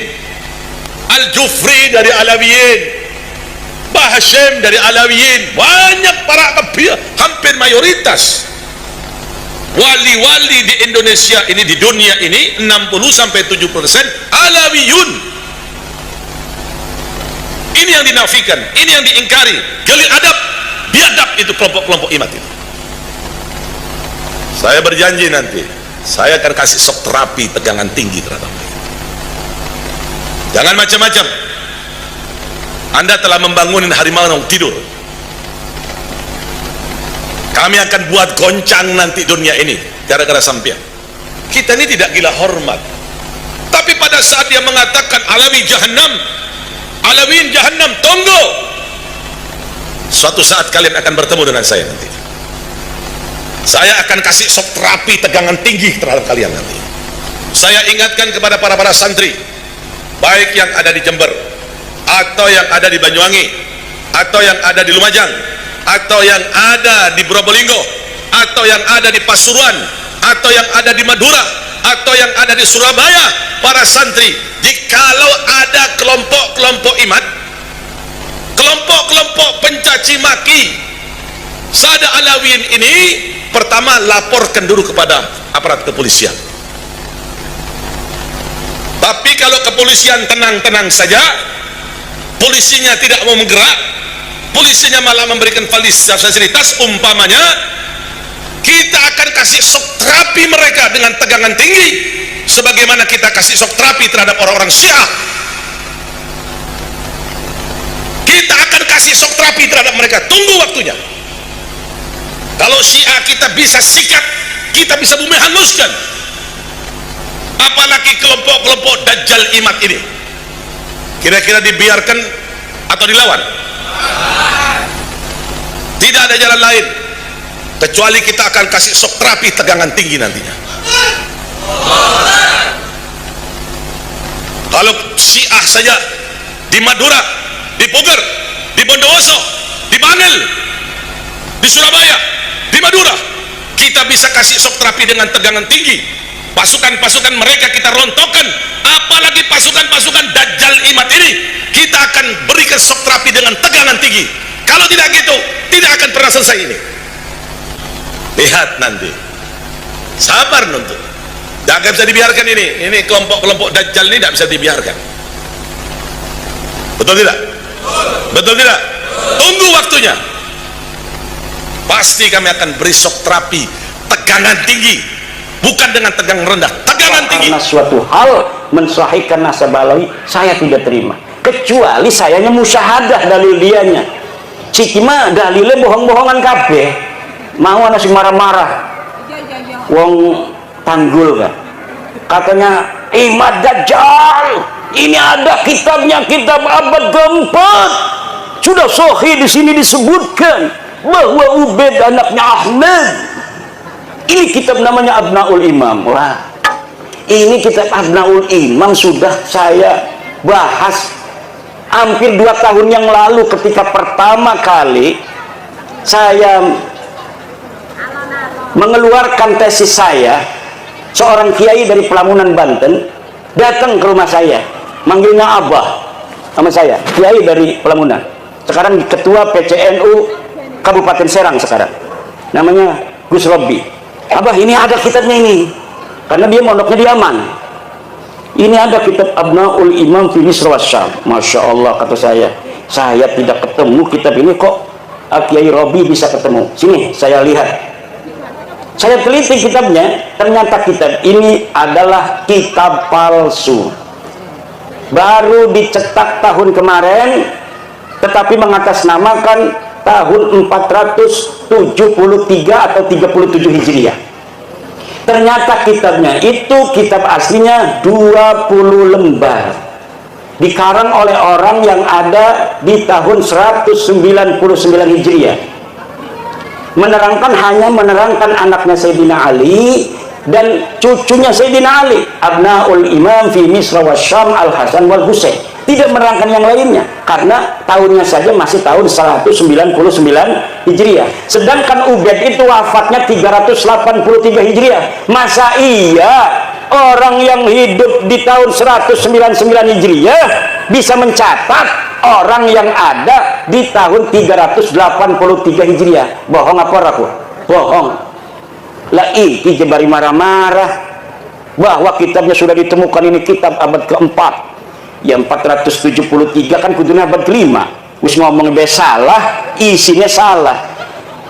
S8: Al-Jufri dari Alawiyin, Bahashim dari Alawiyin. Banyak para hampir mayoritas wali-wali di Indonesia ini, di dunia ini 60-70% Alawiyun. Ini yang dinafikan, ini yang diingkari. Geli adab, biadab itu kelompok-kelompok Imad itu. Saya berjanji nanti saya akan kasih sok terapi tegangan tinggi terhadap mereka. Jangan macam-macam. Anda telah membangunin harimau yang tidur. Kami akan buat goncang nanti dunia ini gara-gara sampean. Kita ini tidak gila hormat. Tapi pada saat dia mengatakan Alawi Jahannam, Alawiyin Jahannam, tunggu. Suatu saat kalian akan bertemu dengan saya nanti. Saya akan kasih sok terapi tegangan tinggi terhadap kalian nanti. Saya ingatkan kepada para santri, baik yang ada di Jember, atau yang ada di Banyuwangi, atau yang ada di Lumajang, atau yang ada di Probolinggo, atau yang ada di Pasuruan, atau yang ada di Madura, atau yang ada di Surabaya, para santri, jikalau ada kelompok-kelompok Imad, kelompok-kelompok pencaci maki Sada Alawiyin ini, pertama laporkan dulu kepada aparat kepolisian. Tapi kalau kepolisian tenang-tenang saja, polisinya tidak mau menggerak, polisinya malah memberikan fasilitas, umpamanya kita akan kasih shock terapi mereka dengan tegangan tinggi, sebagaimana kita kasih shock terapi terhadap orang-orang Syiah. Kita akan kasih shock terapi terhadap mereka. Tunggu waktunya. Kalau Syiah kita bisa sikat, kita bisa bumi hanguskan, apalagi kelompok-kelompok Dajjal Imad ini. Kira-kira dibiarkan atau dilawan? Tidak ada jalan lain kecuali kita akan kasih shock terapi tegangan tinggi nantinya. Kalau Syiah saja di Madura, di Puger, di Bondowoso, di Bangil, di Surabaya, di Madura, kita bisa kasih shock terapi dengan tegangan tinggi. Pasukan-pasukan mereka kita rontokkan, apalagi pasukan-pasukan Dajjal Imad ini kita akan berikan shock terapi dengan tegangan tinggi. Kalau tidak gitu, tidak akan pernah selesai ini. Lihat nanti, sabar nonton. Jangan bisa dibiarkan ini kelompok-kelompok Dajjal ini tidak bisa dibiarkan. Betul tidak? Betul tidak? Tunggu waktunya. Pasti kami akan beri shock terapi tegangan tinggi, bukan dengan tegangan rendah, tegangan tinggi.
S6: Karena suatu hal mensahihkan nasab Alawi saya tidak terima, kecuali sayanya musyahadah dalil dianya. Ciki mah dalilnya bohong-bohongan kabeh. Mau ana sing marah-marah wong tanggul kan, katanya Imad Dajjal ini ada kitabnya, kitab abad keempat, sudah sahih di sini disebutkan bahwa Ubaid anaknya Ahmad. Ini kitab namanya Abnaul Imam. Wah, ini kitab Abnaul Imam sudah saya bahas hampir 2 tahun yang lalu ketika pertama kali saya mengeluarkan tesis saya. Seorang kiai dari Pelamunan, Banten datang ke rumah saya, manggilnya Abah sama saya, kiai dari Pelamunan, sekarang ketua PCNU Kabupaten Serang sekarang, namanya Gus Robi. Abah, ini ada kitabnya ini, karena dia mondoknya di Yaman. Ini ada kitab Abnaul Imam fi Misr wa Syam. Masya Allah, kata saya tidak ketemu kitab ini, kok Kiai Robi bisa ketemu. Sini saya lihat, saya teliti kitabnya, ternyata kitab ini adalah kitab palsu, baru dicetak tahun kemarin, tetapi mengatasnamakan tahun 473 atau 37 Hijriah. Ternyata kitabnya itu kitab aslinya 20 lembar, dikarang oleh orang yang ada di tahun 199 Hijriah. Hanya menerangkan anaknya Sayyidina Ali dan cucunya Sayyidina Ali, Abnaul Imam fi Misr wa Syam Al-Hasan wal Husain. Tidak menerangkan yang lainnya, karena tahunnya saja masih tahun 199 Hijriah. Sedangkan Ubaid itu wafatnya 383 Hijriah. Masa iya orang yang hidup di tahun 199 Hijriah bisa mencatat orang yang ada di tahun 383 Hijriah? Bohong apa raku? Bohong. Lah iki jebari marah-marah bahwa kitabnya sudah ditemukan, ini kitab abad keempat. Ya 473 kan kudunya abad kelima. Wis ngomong salah, isinya salah.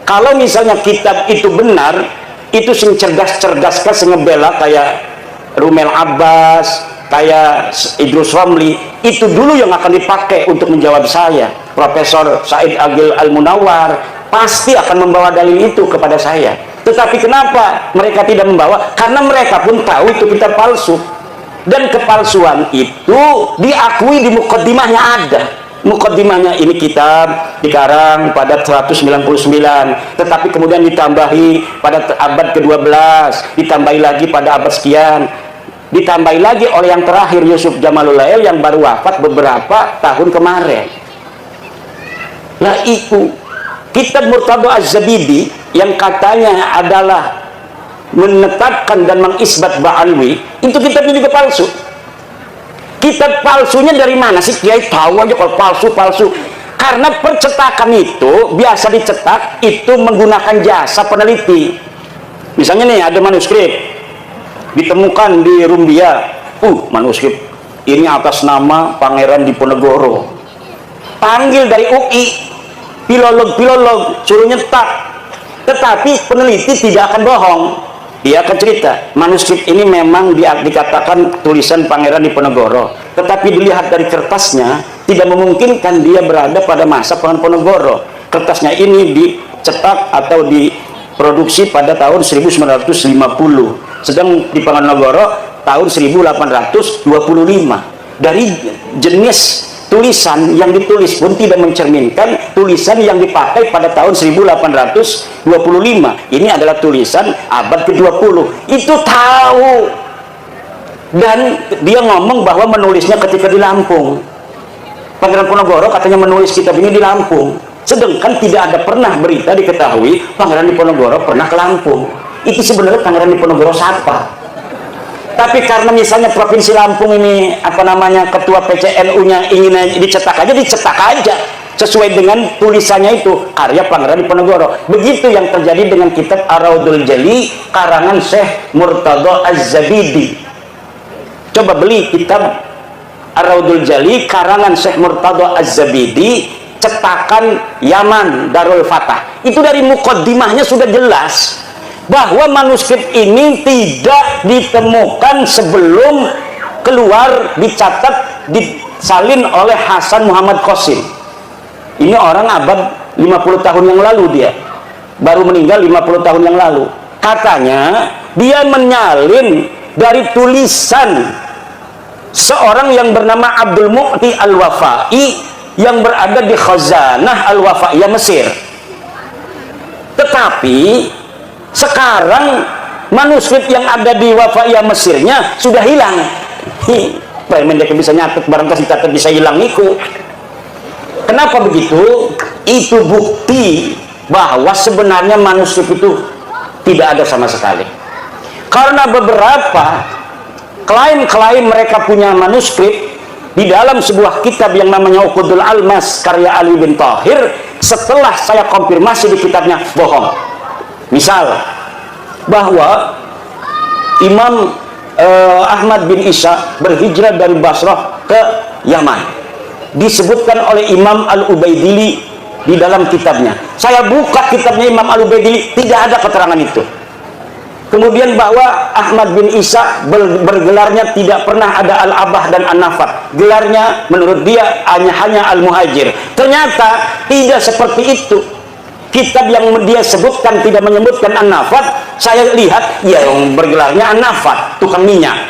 S6: Kalau misalnya kitab itu benar, itu sing cerdas-cerdas kan sing ngebela kayak Rumel Abbas, kayak Idrus Ramli, itu dulu yang akan dipakai untuk menjawab saya. Profesor Said Agil Al-Munawar pasti akan membawa dalil itu kepada saya. Tetapi kenapa mereka tidak membawa? Karena mereka pun tahu itu kitab palsu, dan kepalsuan itu diakui di mukaddimahnya ada. Mukaddimahnya ini kitab dikarang pada 199, tetapi kemudian ditambahi pada abad ke-12, ditambahi lagi pada abad sekian, ditambahi lagi oleh yang terakhir Yusuf Jamalul Lail yang baru wafat beberapa tahun kemarin. Nah itu kitab Murtadha Az-Zabidi yang katanya adalah menetapkan dan mengisbat Ba'alwi, itu kitabnya juga palsu. Kitab palsunya dari mana sih? Kiai tahu aja kalau palsu-palsu. Karena percetakan itu biasa dicetak itu menggunakan jasa peneliti. Misalnya nih ada manuskrip ditemukan di Rumbia, manuskrip ini atas nama Pangeran Diponegoro, panggil dari UI, filolog suruh nyetak. Tetapi peneliti tidak akan bohong, dia akan cerita manuskrip ini memang dikatakan tulisan Pangeran Diponegoro, tetapi dilihat dari kertasnya tidak memungkinkan dia berada pada masa Diponegoro. Kertasnya ini dicetak atau diproduksi pada tahun 1950, sedang Diponegoro tahun 1825. Dari jenis tulisan yang ditulis pun tidak mencerminkan tulisan yang dipakai pada tahun 1825. Ini adalah tulisan abad ke-20. Itu tahu. Dan dia ngomong bahwa menulisnya ketika di Lampung. Pangeran Diponegoro katanya menulis kitab ini di Lampung. Sedangkan tidak ada pernah berita diketahui Pangeran Diponegoro pernah ke Lampung. Itu sebenarnya Pangeran Diponegoro siapa? Tapi karena misalnya Provinsi Lampung ini apa namanya ketua PCNU-nya ingin dicetak aja sesuai dengan tulisannya itu karya Pangeran Diponegoro. Begitu yang terjadi dengan kitab Ar-Raudul Jali karangan Syekh Murtadha Az-Zabidi. Coba beli kitab Ar-Raudul Jali karangan Syekh Murtadha Az-Zabidi, cetakan Yaman Darul Fatah. Itu dari mukaddimahnya sudah jelas bahwa manuskrip ini tidak ditemukan sebelum keluar, dicatat, disalin oleh Hasan Muhammad Qasim. Ini orang abad 50 tahun yang lalu, dia baru meninggal 50 tahun yang lalu. Katanya dia menyalin dari tulisan seorang yang bernama Abdul Mu'ti Al-Wafai yang berada di Khazanah Al-Wafaiyah Mesir. Tetapi sekarang manuskrip yang ada di Wafaiyah Mesirnya sudah hilang. Mereka bisa nyatet, barangkali catat bisa hilang niku. Kenapa begitu? Itu bukti bahwa sebenarnya manuskrip itu tidak ada sama sekali. Karena beberapa klaim mereka punya manuskrip di dalam sebuah kitab yang namanya Uqudul Almas karya Ali bin Thahir, setelah saya konfirmasi di kitabnya bohong. Misal bahwa Imam Ahmad bin Isa berhijrah dari Basrah ke Yaman, disebutkan oleh Imam Al-Ubaidili di dalam kitabnya. Saya buka kitabnya Imam Al-Ubaidili, tidak ada keterangan itu. Kemudian bahwa Ahmad bin Isa bergelarnya tidak pernah ada Al-Abah dan An-Nafat. Gelarnya menurut dia hanya Al-Muhajir. Ternyata tidak seperti itu. Kitab yang dia sebutkan tidak menyebutkan An-Nafat. Saya lihat ya yang bergelarnya An-Nafat, tukang minyak.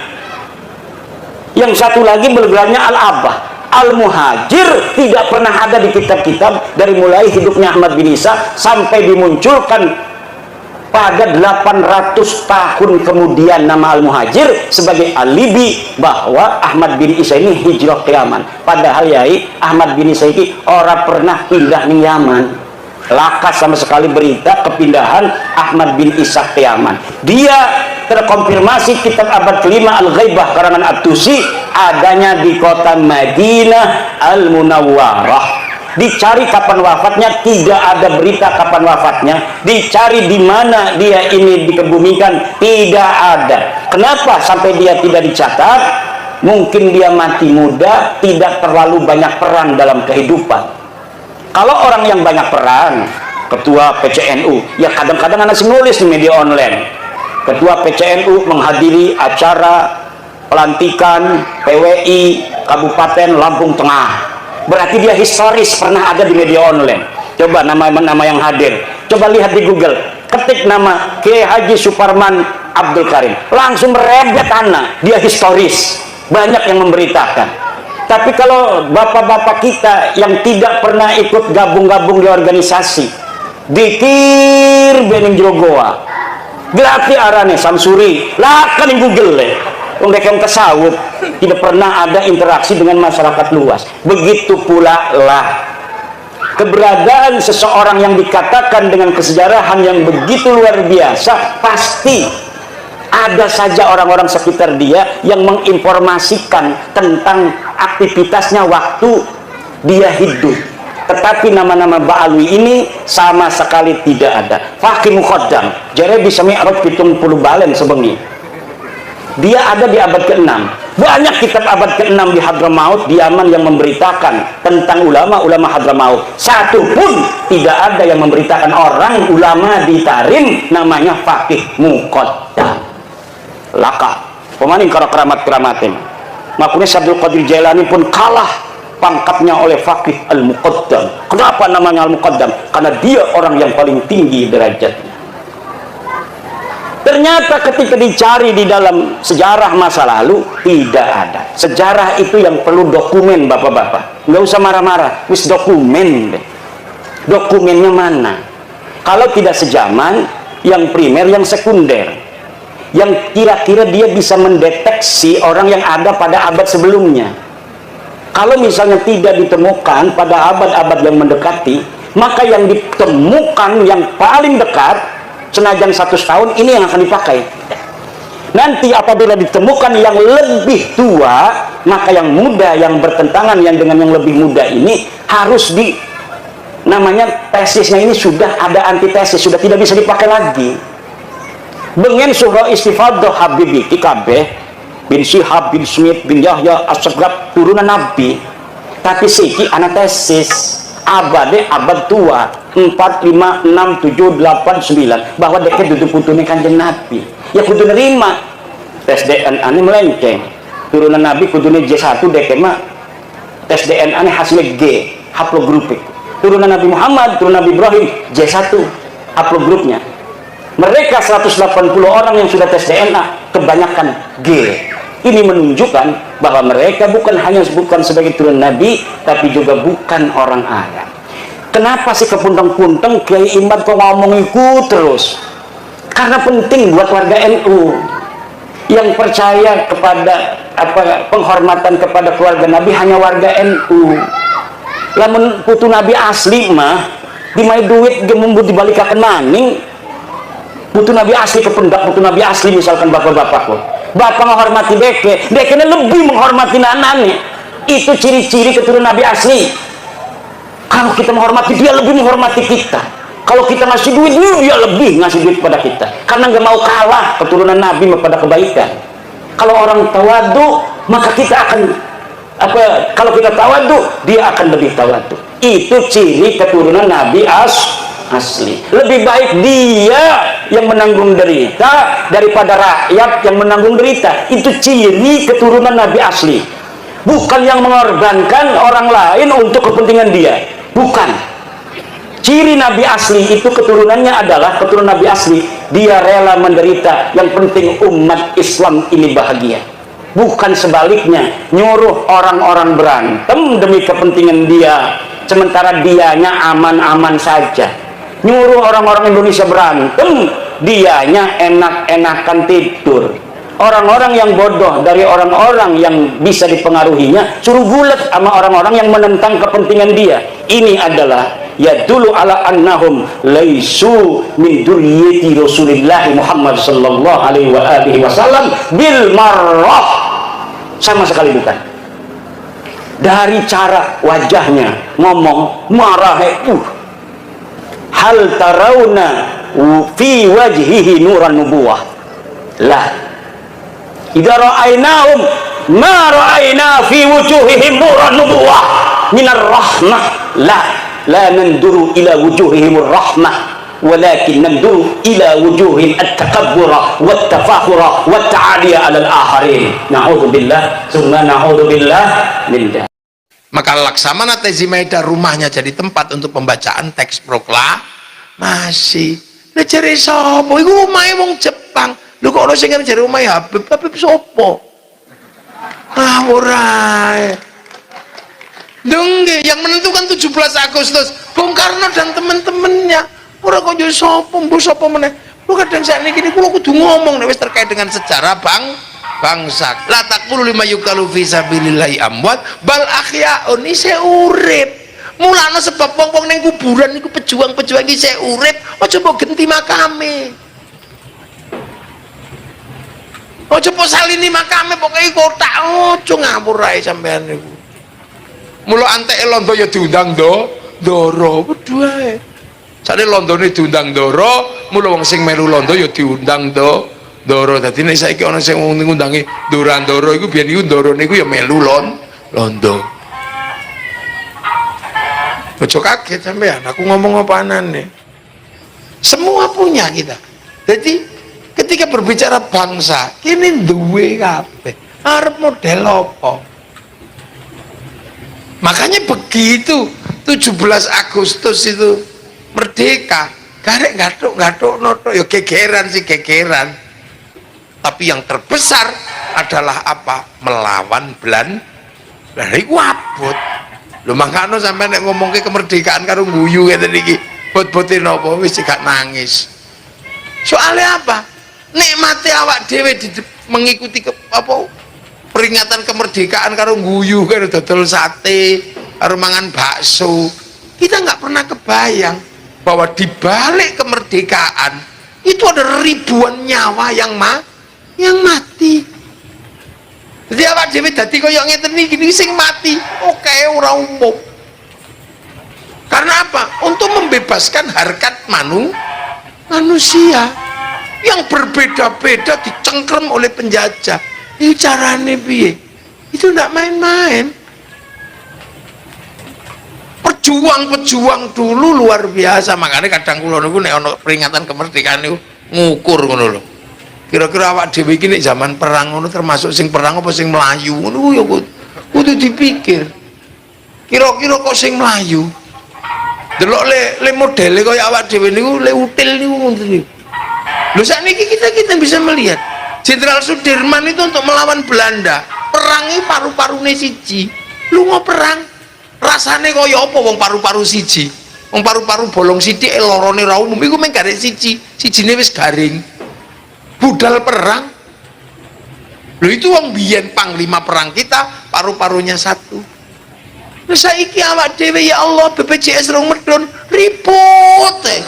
S6: Yang satu lagi bergelarnya Al-Abah. Al-Muhajir tidak pernah ada di kitab-kitab dari mulai hidupnya Ahmad bin Isa sampai dimunculkan pada 800 tahun kemudian nama Al-Muhajir sebagai alibi bahwa Ahmad bin Isa ini hijrah ke Yaman. Padahal yai Ahmad bin Isa ini orang pernah pindah ke Yaman. Lakas sama sekali berita kepindahan Ahmad bin Isa ke Yaman. Dia terkonfirmasi kitab abad kelima Al-Ghaibah karangan At-Tusi adanya di kota Madinah Al-Munawwarah. Dicari kapan wafatnya, tidak ada berita kapan wafatnya. Dicari di mana dia ini dikebumikan, tidak ada. Kenapa sampai dia tidak dicatat? Mungkin dia mati muda, tidak terlalu banyak peran dalam kehidupan. Kalau orang yang banyak peran, ketua PCNU, ya kadang-kadang anak nulis di media online. Ketua PCNU menghadiri acara pelantikan PWI Kabupaten Lampung Tengah. Berarti dia historis pernah ada di media online. Coba nama-nama yang hadir, coba lihat di Google, ketik nama Kiai Haji Suparman Abdul Karim, langsung merebet anak, dia historis, banyak yang memberitakan. Tapi kalau bapak-bapak kita yang tidak pernah ikut gabung-gabung di organisasi, dikir bening jogoa, berarti arane Samsuri, lah kan di Google mereka yang kesawut, tidak pernah ada interaksi dengan masyarakat luas. Begitu pula lah keberadaan seseorang yang dikatakan dengan kesejarahan yang begitu luar biasa, pasti ada saja orang-orang sekitar dia yang menginformasikan tentang aktivitasnya waktu dia hidup. Tetapi nama-nama Ba'alwi ini sama sekali tidak ada. Fakih Muqaddam jare bisa mi'raj 70 balen sebengi. Dia ada di abad ke-6. Banyak kitab abad ke-6 di Hadramaut, di Yaman yang memberitakan tentang ulama-ulama Hadramaut. Satu pun tidak ada yang memberitakan orang ulama di Tarim namanya Fakih Muqaddam. Laka pemaning karo keramat-keramatin. Makanya Abdul Qadir Jailani pun kalah pangkatnya oleh Fakih Al-Muqaddam. Kenapa namanya Al-Muqaddam? Karena dia orang yang paling tinggi derajatnya. Ternyata ketika dicari di dalam sejarah masa lalu, tidak ada. Sejarah itu yang perlu dokumen, bapak-bapak. Nggak usah marah-marah, wis dokumen deh. Dokumennya mana? Kalau tidak sejaman, yang primer, yang sekunder, yang kira-kira dia bisa mendeteksi orang yang ada pada abad sebelumnya. Kalau misalnya tidak ditemukan pada abad-abad yang mendekati, maka yang ditemukan yang paling dekat senajan 100 tahun ini yang akan dipakai. Nanti apabila ditemukan yang lebih tua, maka yang muda yang bertentangan yang dengan yang lebih muda ini harus namanya tesisnya ini sudah ada antitesis, sudah tidak bisa dipakai lagi. Bengen surah istifadah Habibi Kabeh bin Syihab bin Smith bin Yahya As-Sagrab turunan Nabi, tapi siki antesis abad tua 4, 5, 6, 7, 8, 9 bahwa deket duduk putune Kanjeng Nabi ya kudu nerima tes DNA ini melenceng turunan Nabi kudune J1 deket mah tes DNA ini hasilnya G haplogrupik. Turunan Nabi Muhammad, turunan Nabi Ibrahim J1 haplogrupnya. Mereka 180 orang yang sudah tes DNA kebanyakan G. Ini menunjukkan bahwa mereka bukan hanya bukan sebagai turunan Nabi, tapi juga bukan orang Arab. Kenapa sih kepunteng-punteng Kiai Imad kok ngomong ikut terus? Karena penting buat warga NU yang percaya kepada penghormatan kepada keluarga Nabi hanya warga NU. Lamun putu Nabi asli mah dimai duit gemembut dibalikakan maning. Putu Nabi asli kependak putu Nabi asli misalkan bapak-bapak kok. Bapak menghormati dekenya lebih menghormati anaknya. Itu ciri-ciri keturunan Nabi asli. Kalau kita menghormati dia, lebih menghormati kita. Kalau kita ngasih duit, dia lebih ngasih duit kepada kita. Karena nggak mau kalah keturunan Nabi pada kebaikan. Kalau orang tawadu, maka kita akan kalau kita tawadu, dia akan lebih tawadu. Itu ciri keturunan Nabi asli. Lebih baik dia yang menanggung derita daripada rakyat yang menanggung derita. Itu ciri keturunan Nabi asli. Bukan yang mengorbankan orang lain untuk kepentingan dia. Bukan. Ciri Nabi asli itu keturunannya adalah keturunan Nabi asli. Dia rela menderita. Yang penting umat Islam ini bahagia. Bukan sebaliknya, nyuruh orang-orang berantem demi kepentingan dia, sementara dianya aman-aman saja. Nyuruh orang-orang Indonesia berantem, dianya enak-enakan tidur. Orang-orang yang bodoh dari orang-orang yang bisa dipengaruhinya suruh gulat sama orang-orang yang menentang kepentingan dia. Ini adalah yadullu ala annahum laisu min dzurriyyati Rasulillah Muhammad sallallahu alaihi wasallam bil marrah. Sama sekali bukan. Dari cara wajahnya ngomong marah hal tarawna fi wajhihi nuran nubuwah lah idza ra'ainahum ma ra'aina fi wujuhihim nuran nubuwah minar rahmah la nanduru ila wujuhihim rahmah walakin nanduru ila wujuhihim at-takabbura wat-tafakhura wat-ta'aliya 'ala al-akharin. Na'udzubillah summa na'udzubillah min dzalik.
S9: Maka Laksamana Tezimaida rumahnya jadi tempat untuk pembacaan teks proklamasi. Lah jare sapa? Iku omahe wong Jepang. Lho kok ono sing jare omahe Habib sapa? Ora. Dongge yang menentukan 17 Agustus Bung Karno dan teman-temannya. Ora kok yo sapa, mbok sapa meneh. Lu kadang sakniki kula kudu ngomong nek wis terkait dengan sejarah bangsa. La taqulu lima yukalu fi sabilillahi amwat bal ahyaun isih urip. Mulane sebab wong-wong ning kuburan niku pejuang-pejuang iki isih urip, aja mbok genti makame. Aja mbok salini makame pokoke kotak aja ngawur ae sampean niku. Mula anteke londo ya diundang ndoro, wedhu ae. Sane londone diundang ndoro, mula wong sing melu londo ya diundang Ndoro. Dadi nek saiki ana sing ngundangi Ndoro iku biyen iku Ndoro niku ya melu londo. Ojo kaget sampean, aku ngomong apa anane. Semua punya kita. Jadi ketika berbicara bangsa, kini duwe kabeh. Arep model apa? Makanya begitu 17 Agustus itu merdeka, garek gathuk noto ya gegeran sih gegeran. Tapi yang terbesar adalah apa? Melawan Belanda. Iku abot. Lho mangkano sampai nek ngomongke kemerdekaan karo guyu ngene iki. Bot-bote napa wis gak nangis. Soalnya apa? Nikmati awak dhewe mengikuti peringatan kemerdekaan karo guyu karo dodol sate, karo mangan bakso. kita nggak pernah kebayang bahwa di balik kemerdekaan itu ada ribuan nyawa yang mati. Jadi awak dhewe dadi koyo ngeten iki sing mati oke ora umum. Karena apa? Untuk membebaskan harkat manusia yang berbeda-beda dicengkrem oleh penjajah. Itu carane piye? Itu ndak main-main. Pejuang-pejuang dulu luar biasa, makanya kadang kula niku nek ana peringatan kemerdekaan niku ngukur ngono lho. Kira-kira awak dhewe iki nek zaman perang ngono termasuk sing perang apa sing melayu ngono ya kudu dipikir. Kira-kira kok sing melayu. Delok le modele kaya awak dhewe niku le util niku ngoten niku. Lho sakniki kita bisa melihat Jenderal Sudirman itu untuk melawan Belanda, perangi paru-parune siji. Lunga perang rasane kaya apa wong paru-paru siji. Wong paru-paru bolong sithik lorone ra umum iku mung garek sijine wis garing. Budal perang. Lho itu wong biyen panglima perang kita paru-parunya satu. Lha saiki awak dhewe ya Allah BPJS rong medhun ribut teh.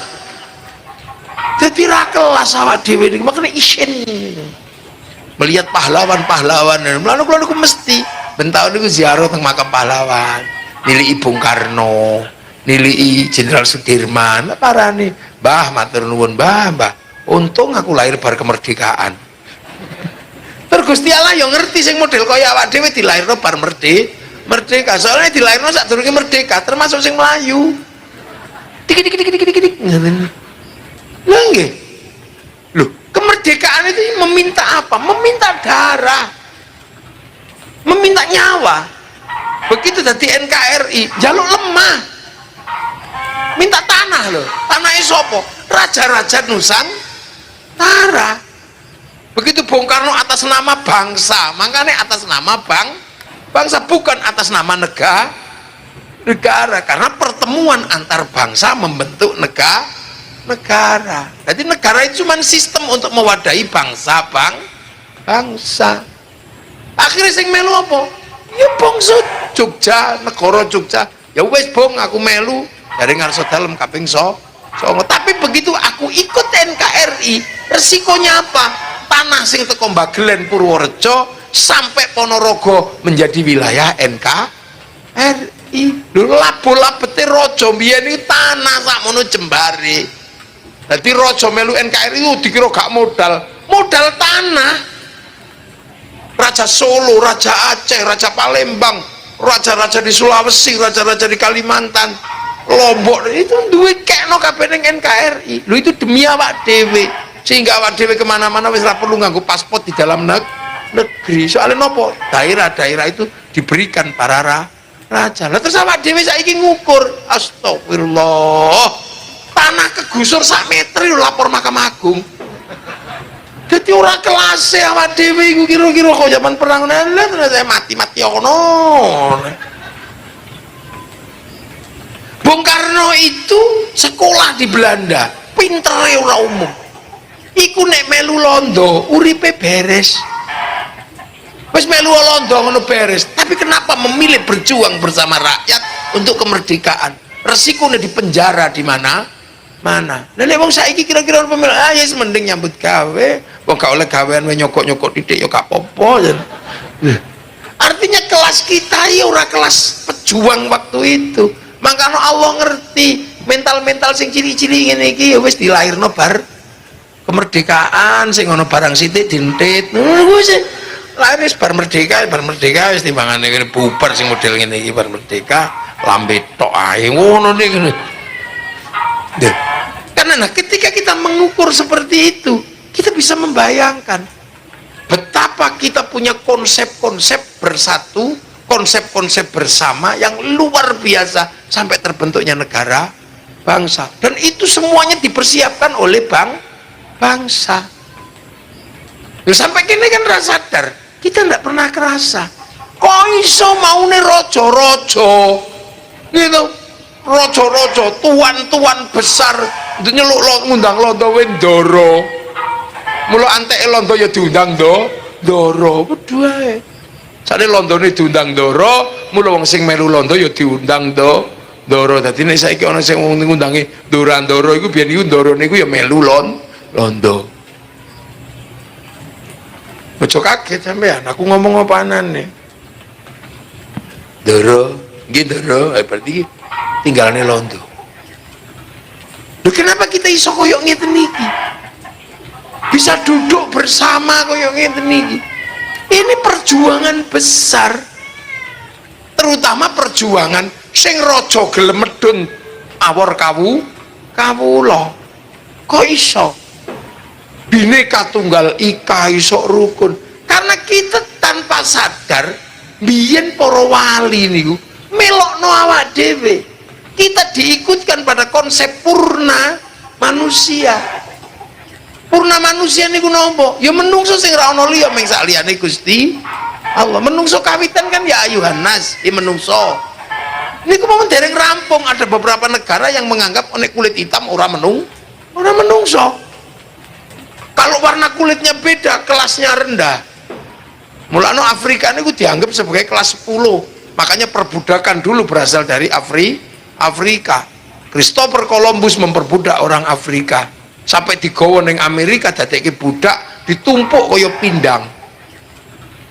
S9: Dadi ra kelas awak dhewe niku makane isin. Melihat pahlawan-pahlawan. Mulane kula niku mesti bentahun niku ziarah teng makam pahlawan. Nilai Bung Karno, nilai Jenderal Sudirman, parane, Mbah matur nuwun Mbah. Untung aku lahir bar kemerdekaan. Terus Gusti Allah yang ngerti sing model kaya awak dhewe dilairno bar merdeka. Soalnya dilairno sadurunge merdeka, termasuk sing Melayu. Dik. Lha nggih. Loh, kemerdekaan itu meminta apa? Meminta darah. Meminta nyawa. Begitu dari NKRI jaluk lemah, minta tanah loh. Tanahnya sopo? Raja-raja Nusantara. Begitu Bung Karno atas nama bangsa, makanya atas nama bangsa bukan atas nama negara. Karena pertemuan antar bangsa membentuk negara. Jadi negara itu cuma sistem untuk mewadahi bangsa. Akhirnya sing melu apa? Ya bangsa Jogja, negara Jogja. Ya wes bong aku melu dari ngarso dalem kaping songo. Tapi begitu aku ikut NKRI, resikonya apa? Tanah sing teko Bagelen Purworejo sampai Ponorogo menjadi wilayah NKRI. Lho labol-labete raja mbiyen iki tanah sakmono jembare. Dadi raja melu NKRI itu dikira gak modal tanah. Raja Solo, Raja Aceh, Raja Palembang, raja-raja di Sulawesi, raja-raja di Kalimantan, Lombok, itu duit kekno kabeh ning NKRI. Lho itu demi awak dhewe, sehingga awak dhewe kemana-mana wis ra perlu nganggo paspor di dalam negeri. Soalnya nopo? Daerah-daerah itu diberikan para raja. Lah terus awak dhewe saiki ngukur, astagfirullah. Tanah kegusur sak meter lho lapor Mahkamah Agung. Jadi ora kelas awak dhewe iku kira-kira kok zaman perang ternyata mati ono. Bung Karno itu sekolah di Belanda, pintere ora umum. Iku nek melu londo uripe beres. Wis melu londo ngono beres, tapi kenapa memilih berjuang bersama rakyat untuk kemerdekaan? Resikonya di penjara di mana? Lah nek wong saiki kira-kira pemilih ya mending nyambut gawe, wong gak oleh gawean nyokok-nyokok titik ya gak apa-apa. Artinya kelas kita ya ora kelas pejuang waktu itu. Makanya Allah ngerti mental-mental sing ciri-ciri ngene iki ya wis dilairno bar kemerdekaan, sing ono barang sithik dintit. Wis lahir wis bar merdeka wis timbangane bubar sing model ngene iki bar merdeka lambe tok ae ngono niku. Karena ketika kita mengukur seperti itu, kita bisa membayangkan betapa kita punya konsep-konsep bersatu, konsep-konsep bersama yang luar biasa sampai terbentuknya negara bangsa. Dan itu semuanya dipersiapkan oleh bangsa. Sampai kini kan rasa sadar, kita tidak pernah kerasa. Kok iso maune rojo-rojo gitu, rojo-rojo, tuan-tuan besar nyeluk ngundang londo Wendoro, mula anteke londo ya diundang Doro, berdua. Sane londone diundang Doro, mula wong sing melu londo ya diundang Ndoro. Dadi nek saiki ana sing ngundangi Ndoro iku biyen iku Ndoro niku ya melu londo. Ojo kaget sampean, aku ngomong apa anane. Ndoro, nggih Ndoro, berarti tinggalane londo. Loh, kenapa kita iso koyo ngeten iki? Bisa duduk bersama koyo ngeten iki. Ini perjuangan besar. Terutama perjuangan sing raja gelem medun awor kawula. Kok iso? Bineka Tunggal Ika iso rukun. Karena kita tanpa sadar biyen para wali niku melokno awak dhewe. Kita diikutkan pada konsep purna manusia. Purna manusia niku nopo? Ya menungso sing ra ono liya mung sak liyane Gusti Allah. Menungso kawitan kan ya ayuhan nas, ya menungso. Niku mau dereng rampung. Ada beberapa negara yang menganggap nek kulit hitam ora menungso. Kalau warna kulitnya beda, kelasnya rendah. Mulane Afrika niku dianggap sebagai kelas 10. Makanya perbudakan dulu berasal dari Afrika. Christopher Columbus memperbudak orang Afrika. Sampai digawa ning Amerika dadekke budak, ditumpuk kaya pindang.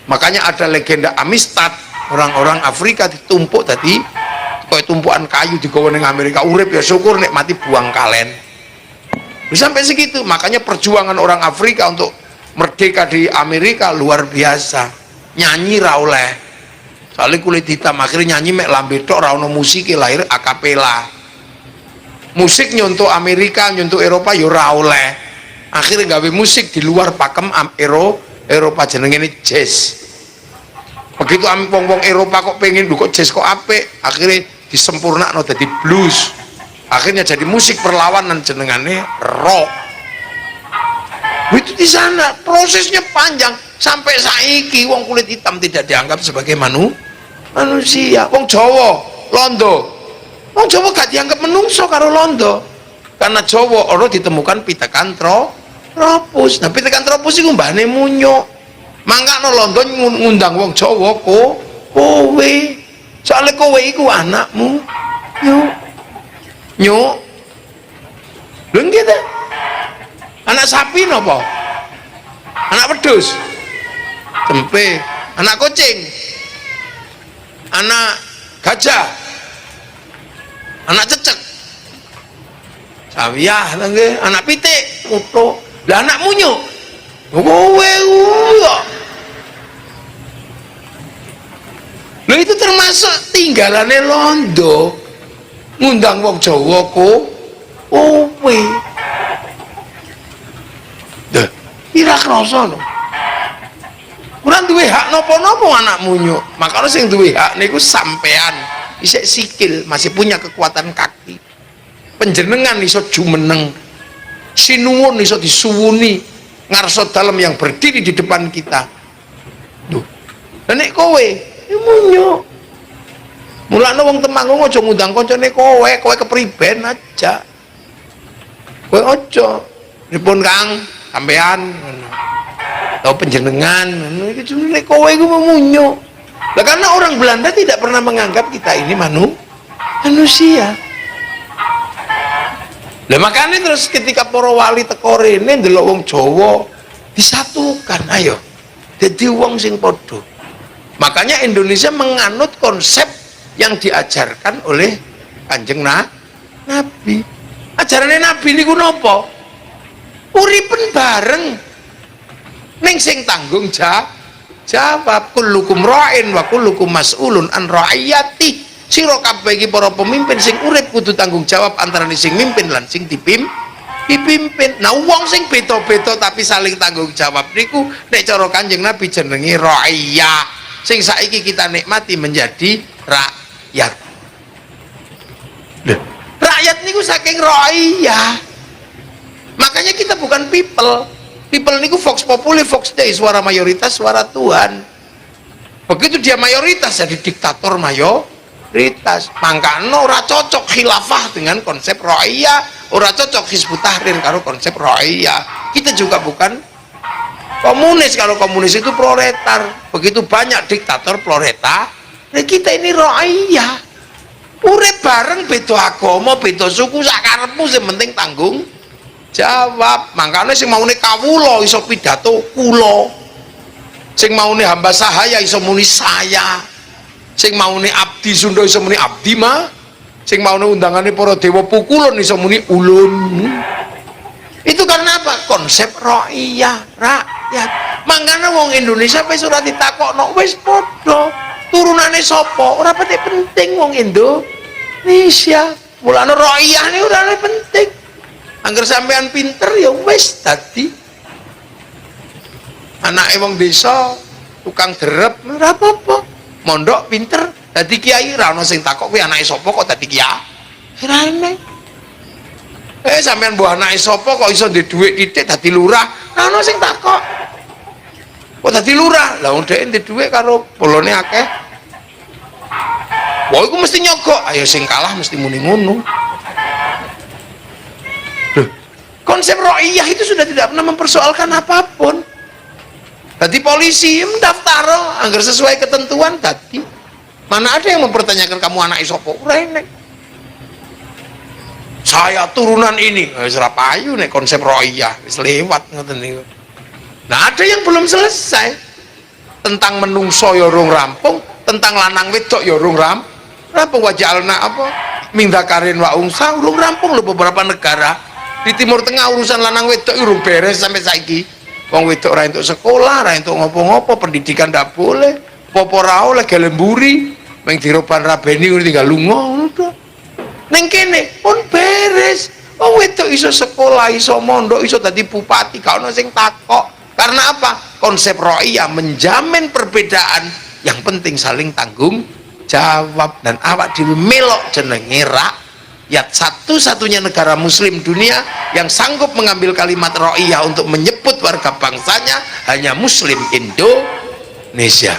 S9: Makanya ada legenda Amistad, orang-orang Afrika ditumpuk tadi kaya tumpukan kayu digawa ning Amerika. Urip ya syukur, nek mati buang kalen. Sampai segitu. Makanya perjuangan orang Afrika untuk merdeka di Amerika luar biasa. Nyanyi ra oleh, soalnya kulit hitam. Akhirnya nyanyi mek lambe tok, ra ono musik, lahir akapela. Musik nyontok Amerika, nyontok Eropa ya ora oleh. Akhirnya gawe musik di luar pakem Eropa, jenenge jazz. Begitu wong-wong Eropa kok pengen kok jazz kok apik, akhirnya disempurnakno dadi blues. Akhirnya jadi musik perlawanan jenengane rock. Itu di sana prosesnya panjang sampai saiki wong kulit hitam tidak dianggap sebagai manusia. Wong Jawa, Londo. Wong Jawa gak dianggap menungso karo Londo. Karena Jawa ora ditemukan Pithecanthropus. Nah, Pithecanthropus iku mbahane munyo. Mangkane Londo ngundang wong Jawa kowe. Soale kowe iku anakmu. Nyuk. Lho gitu. Anak sapi napa? Anak wedhus. Tempe, anak kucing. Anak gajah. Anak cecek. Sawiah nggih, anak pitik, utuh. Lah anak munyu. Kowe kok. Lho itu termasuk tinggalane Londo. Ngundang wong Jawa kowe. Deh, ira krasa lho. Ora duwe hak napa-napa anakmu nyuk. Makanya sing duwe hak niku sampean, isih sikil, masih punya kekuatan kaki. Panjenengan iso jumeneng. Sinuwun iso disuwuni ngarsa dalem yang berdiri di depan kita. Duh. Lah nek kowe munyuk. Mulane wong Temanggung aja ngundang kancane kowe kepriben aja. Kowe aja. Nipun Kang, sampean ngono. Tau panjenengan ngono iki jenenge kowe iku memunyo. Lah karena orang Belanda tidak pernah menganggap kita ini manusia. Lah makanya terus ketika para wali teko rene ndelok wong Jawa disatukan, ayo. Dadi wong sing padha. Makanya Indonesia menganut konsep yang diajarkan oleh Kanjeng Nabi. Ajarannya Nabi niku napa? Uripen bareng. Ning sing tanggung jawab kullukum ra'in wa kullukum mas'ulun an ra'iyati. Sira kabeh iki para pemimpin sing urip kudu tanggung jawab antarané sing mimpin lan sing dipimpin. Nah wong sing beda-beda tapi saling tanggung jawab niku nek cara Kanjeng Nabi jenenge ra'iyah. Sing saiki kita nikmati menjadi rakyat. Rakyat niku saking ra'iyah. Makanya kita bukan people. People niku vox populi, vox dei, suara mayoritas, suara Tuhan. Begitu dia mayoritas jadi diktator mayoritas. Mangkane ora cocok khilafah dengan konsep ra'iyah, ora cocok Hizbut Tahrir karo konsep ra'iyah. Kita juga bukan komunis. Kalau komunis itu proletar. Begitu banyak diktator proletar. Nah kita ini ra'iyah. Urip bareng beda agama, beda suku, sakarepmu sing penting tanggung jawab. Makanya sing maune kawula iso pidato kula, sing maune hamba sahaya iso muni saya, sing maune abdi Sunda iso muni abdi mah, sing maune undangane para dewa pukulun iso muni ulun. Itu karena apa? Konsep ro'iyah, rakyat. Makanya wong Indonesia wis ora ditakokno, wis padha turunane sapa ora penting wong Indonesia. Mulane ro'iyah ini ora penting. Angger sampean pinter ya wis dadi anake wong desa tukang derep ora apa-apa. Mondok pinter dadi kiai ora ono sing takok kuwi anake sapa kok dadi kiai. Ora enek. Sampean mbok anake sapa kok iso ndek dhuwit titik dadi lurah. Ora ono sing takok. Kok dadi lurah? Lah wong dhek ndek dhuwit karo bolone akeh. Wah iku mesti nyogok. Ayo sing kalah mesti muni ngono. Konsep ro'iyah itu sudah tidak pernah mempersoalkan apapun. Tadi polisi mendaftar agar sesuai ketentuan tadi. Mana ada yang mempertanyakan kamu anak isopo? Ora enek. Saya turunan ini, wis ora payu nek konsep ro'iyah wis lewat ngoten niku. Nah, ada yang belum selesai. Tentang menungso ya urung rampung, tentang lanang wedok ya urung rampung wajalna apa? Mindakarin wa unsa urung rampung lho beberapa negara. Di Timur Tengah urusan lanang wedok urung beres sampai saiki. Wong wedok ora entuk sekolah, ora entuk ngopo-ngopo, pendidikan ndak boleh. Apa ora oleh gelemburi, meng diroban rabeni tinggal lunga ngono to. Ning kene pun beres. Wong wedok iso sekolah, iso mondok, iso dadi bupati, gak ono sing takok. Karena apa? Konsep ro'iyah menjamin perbedaan, yang penting saling tanggung jawab. Dan awak dhewe melok jenenge rakyat. Satu-satunya negara muslim dunia yang sanggup mengambil kalimat ro'iyah untuk menyebut warga bangsanya hanya muslim Indonesia.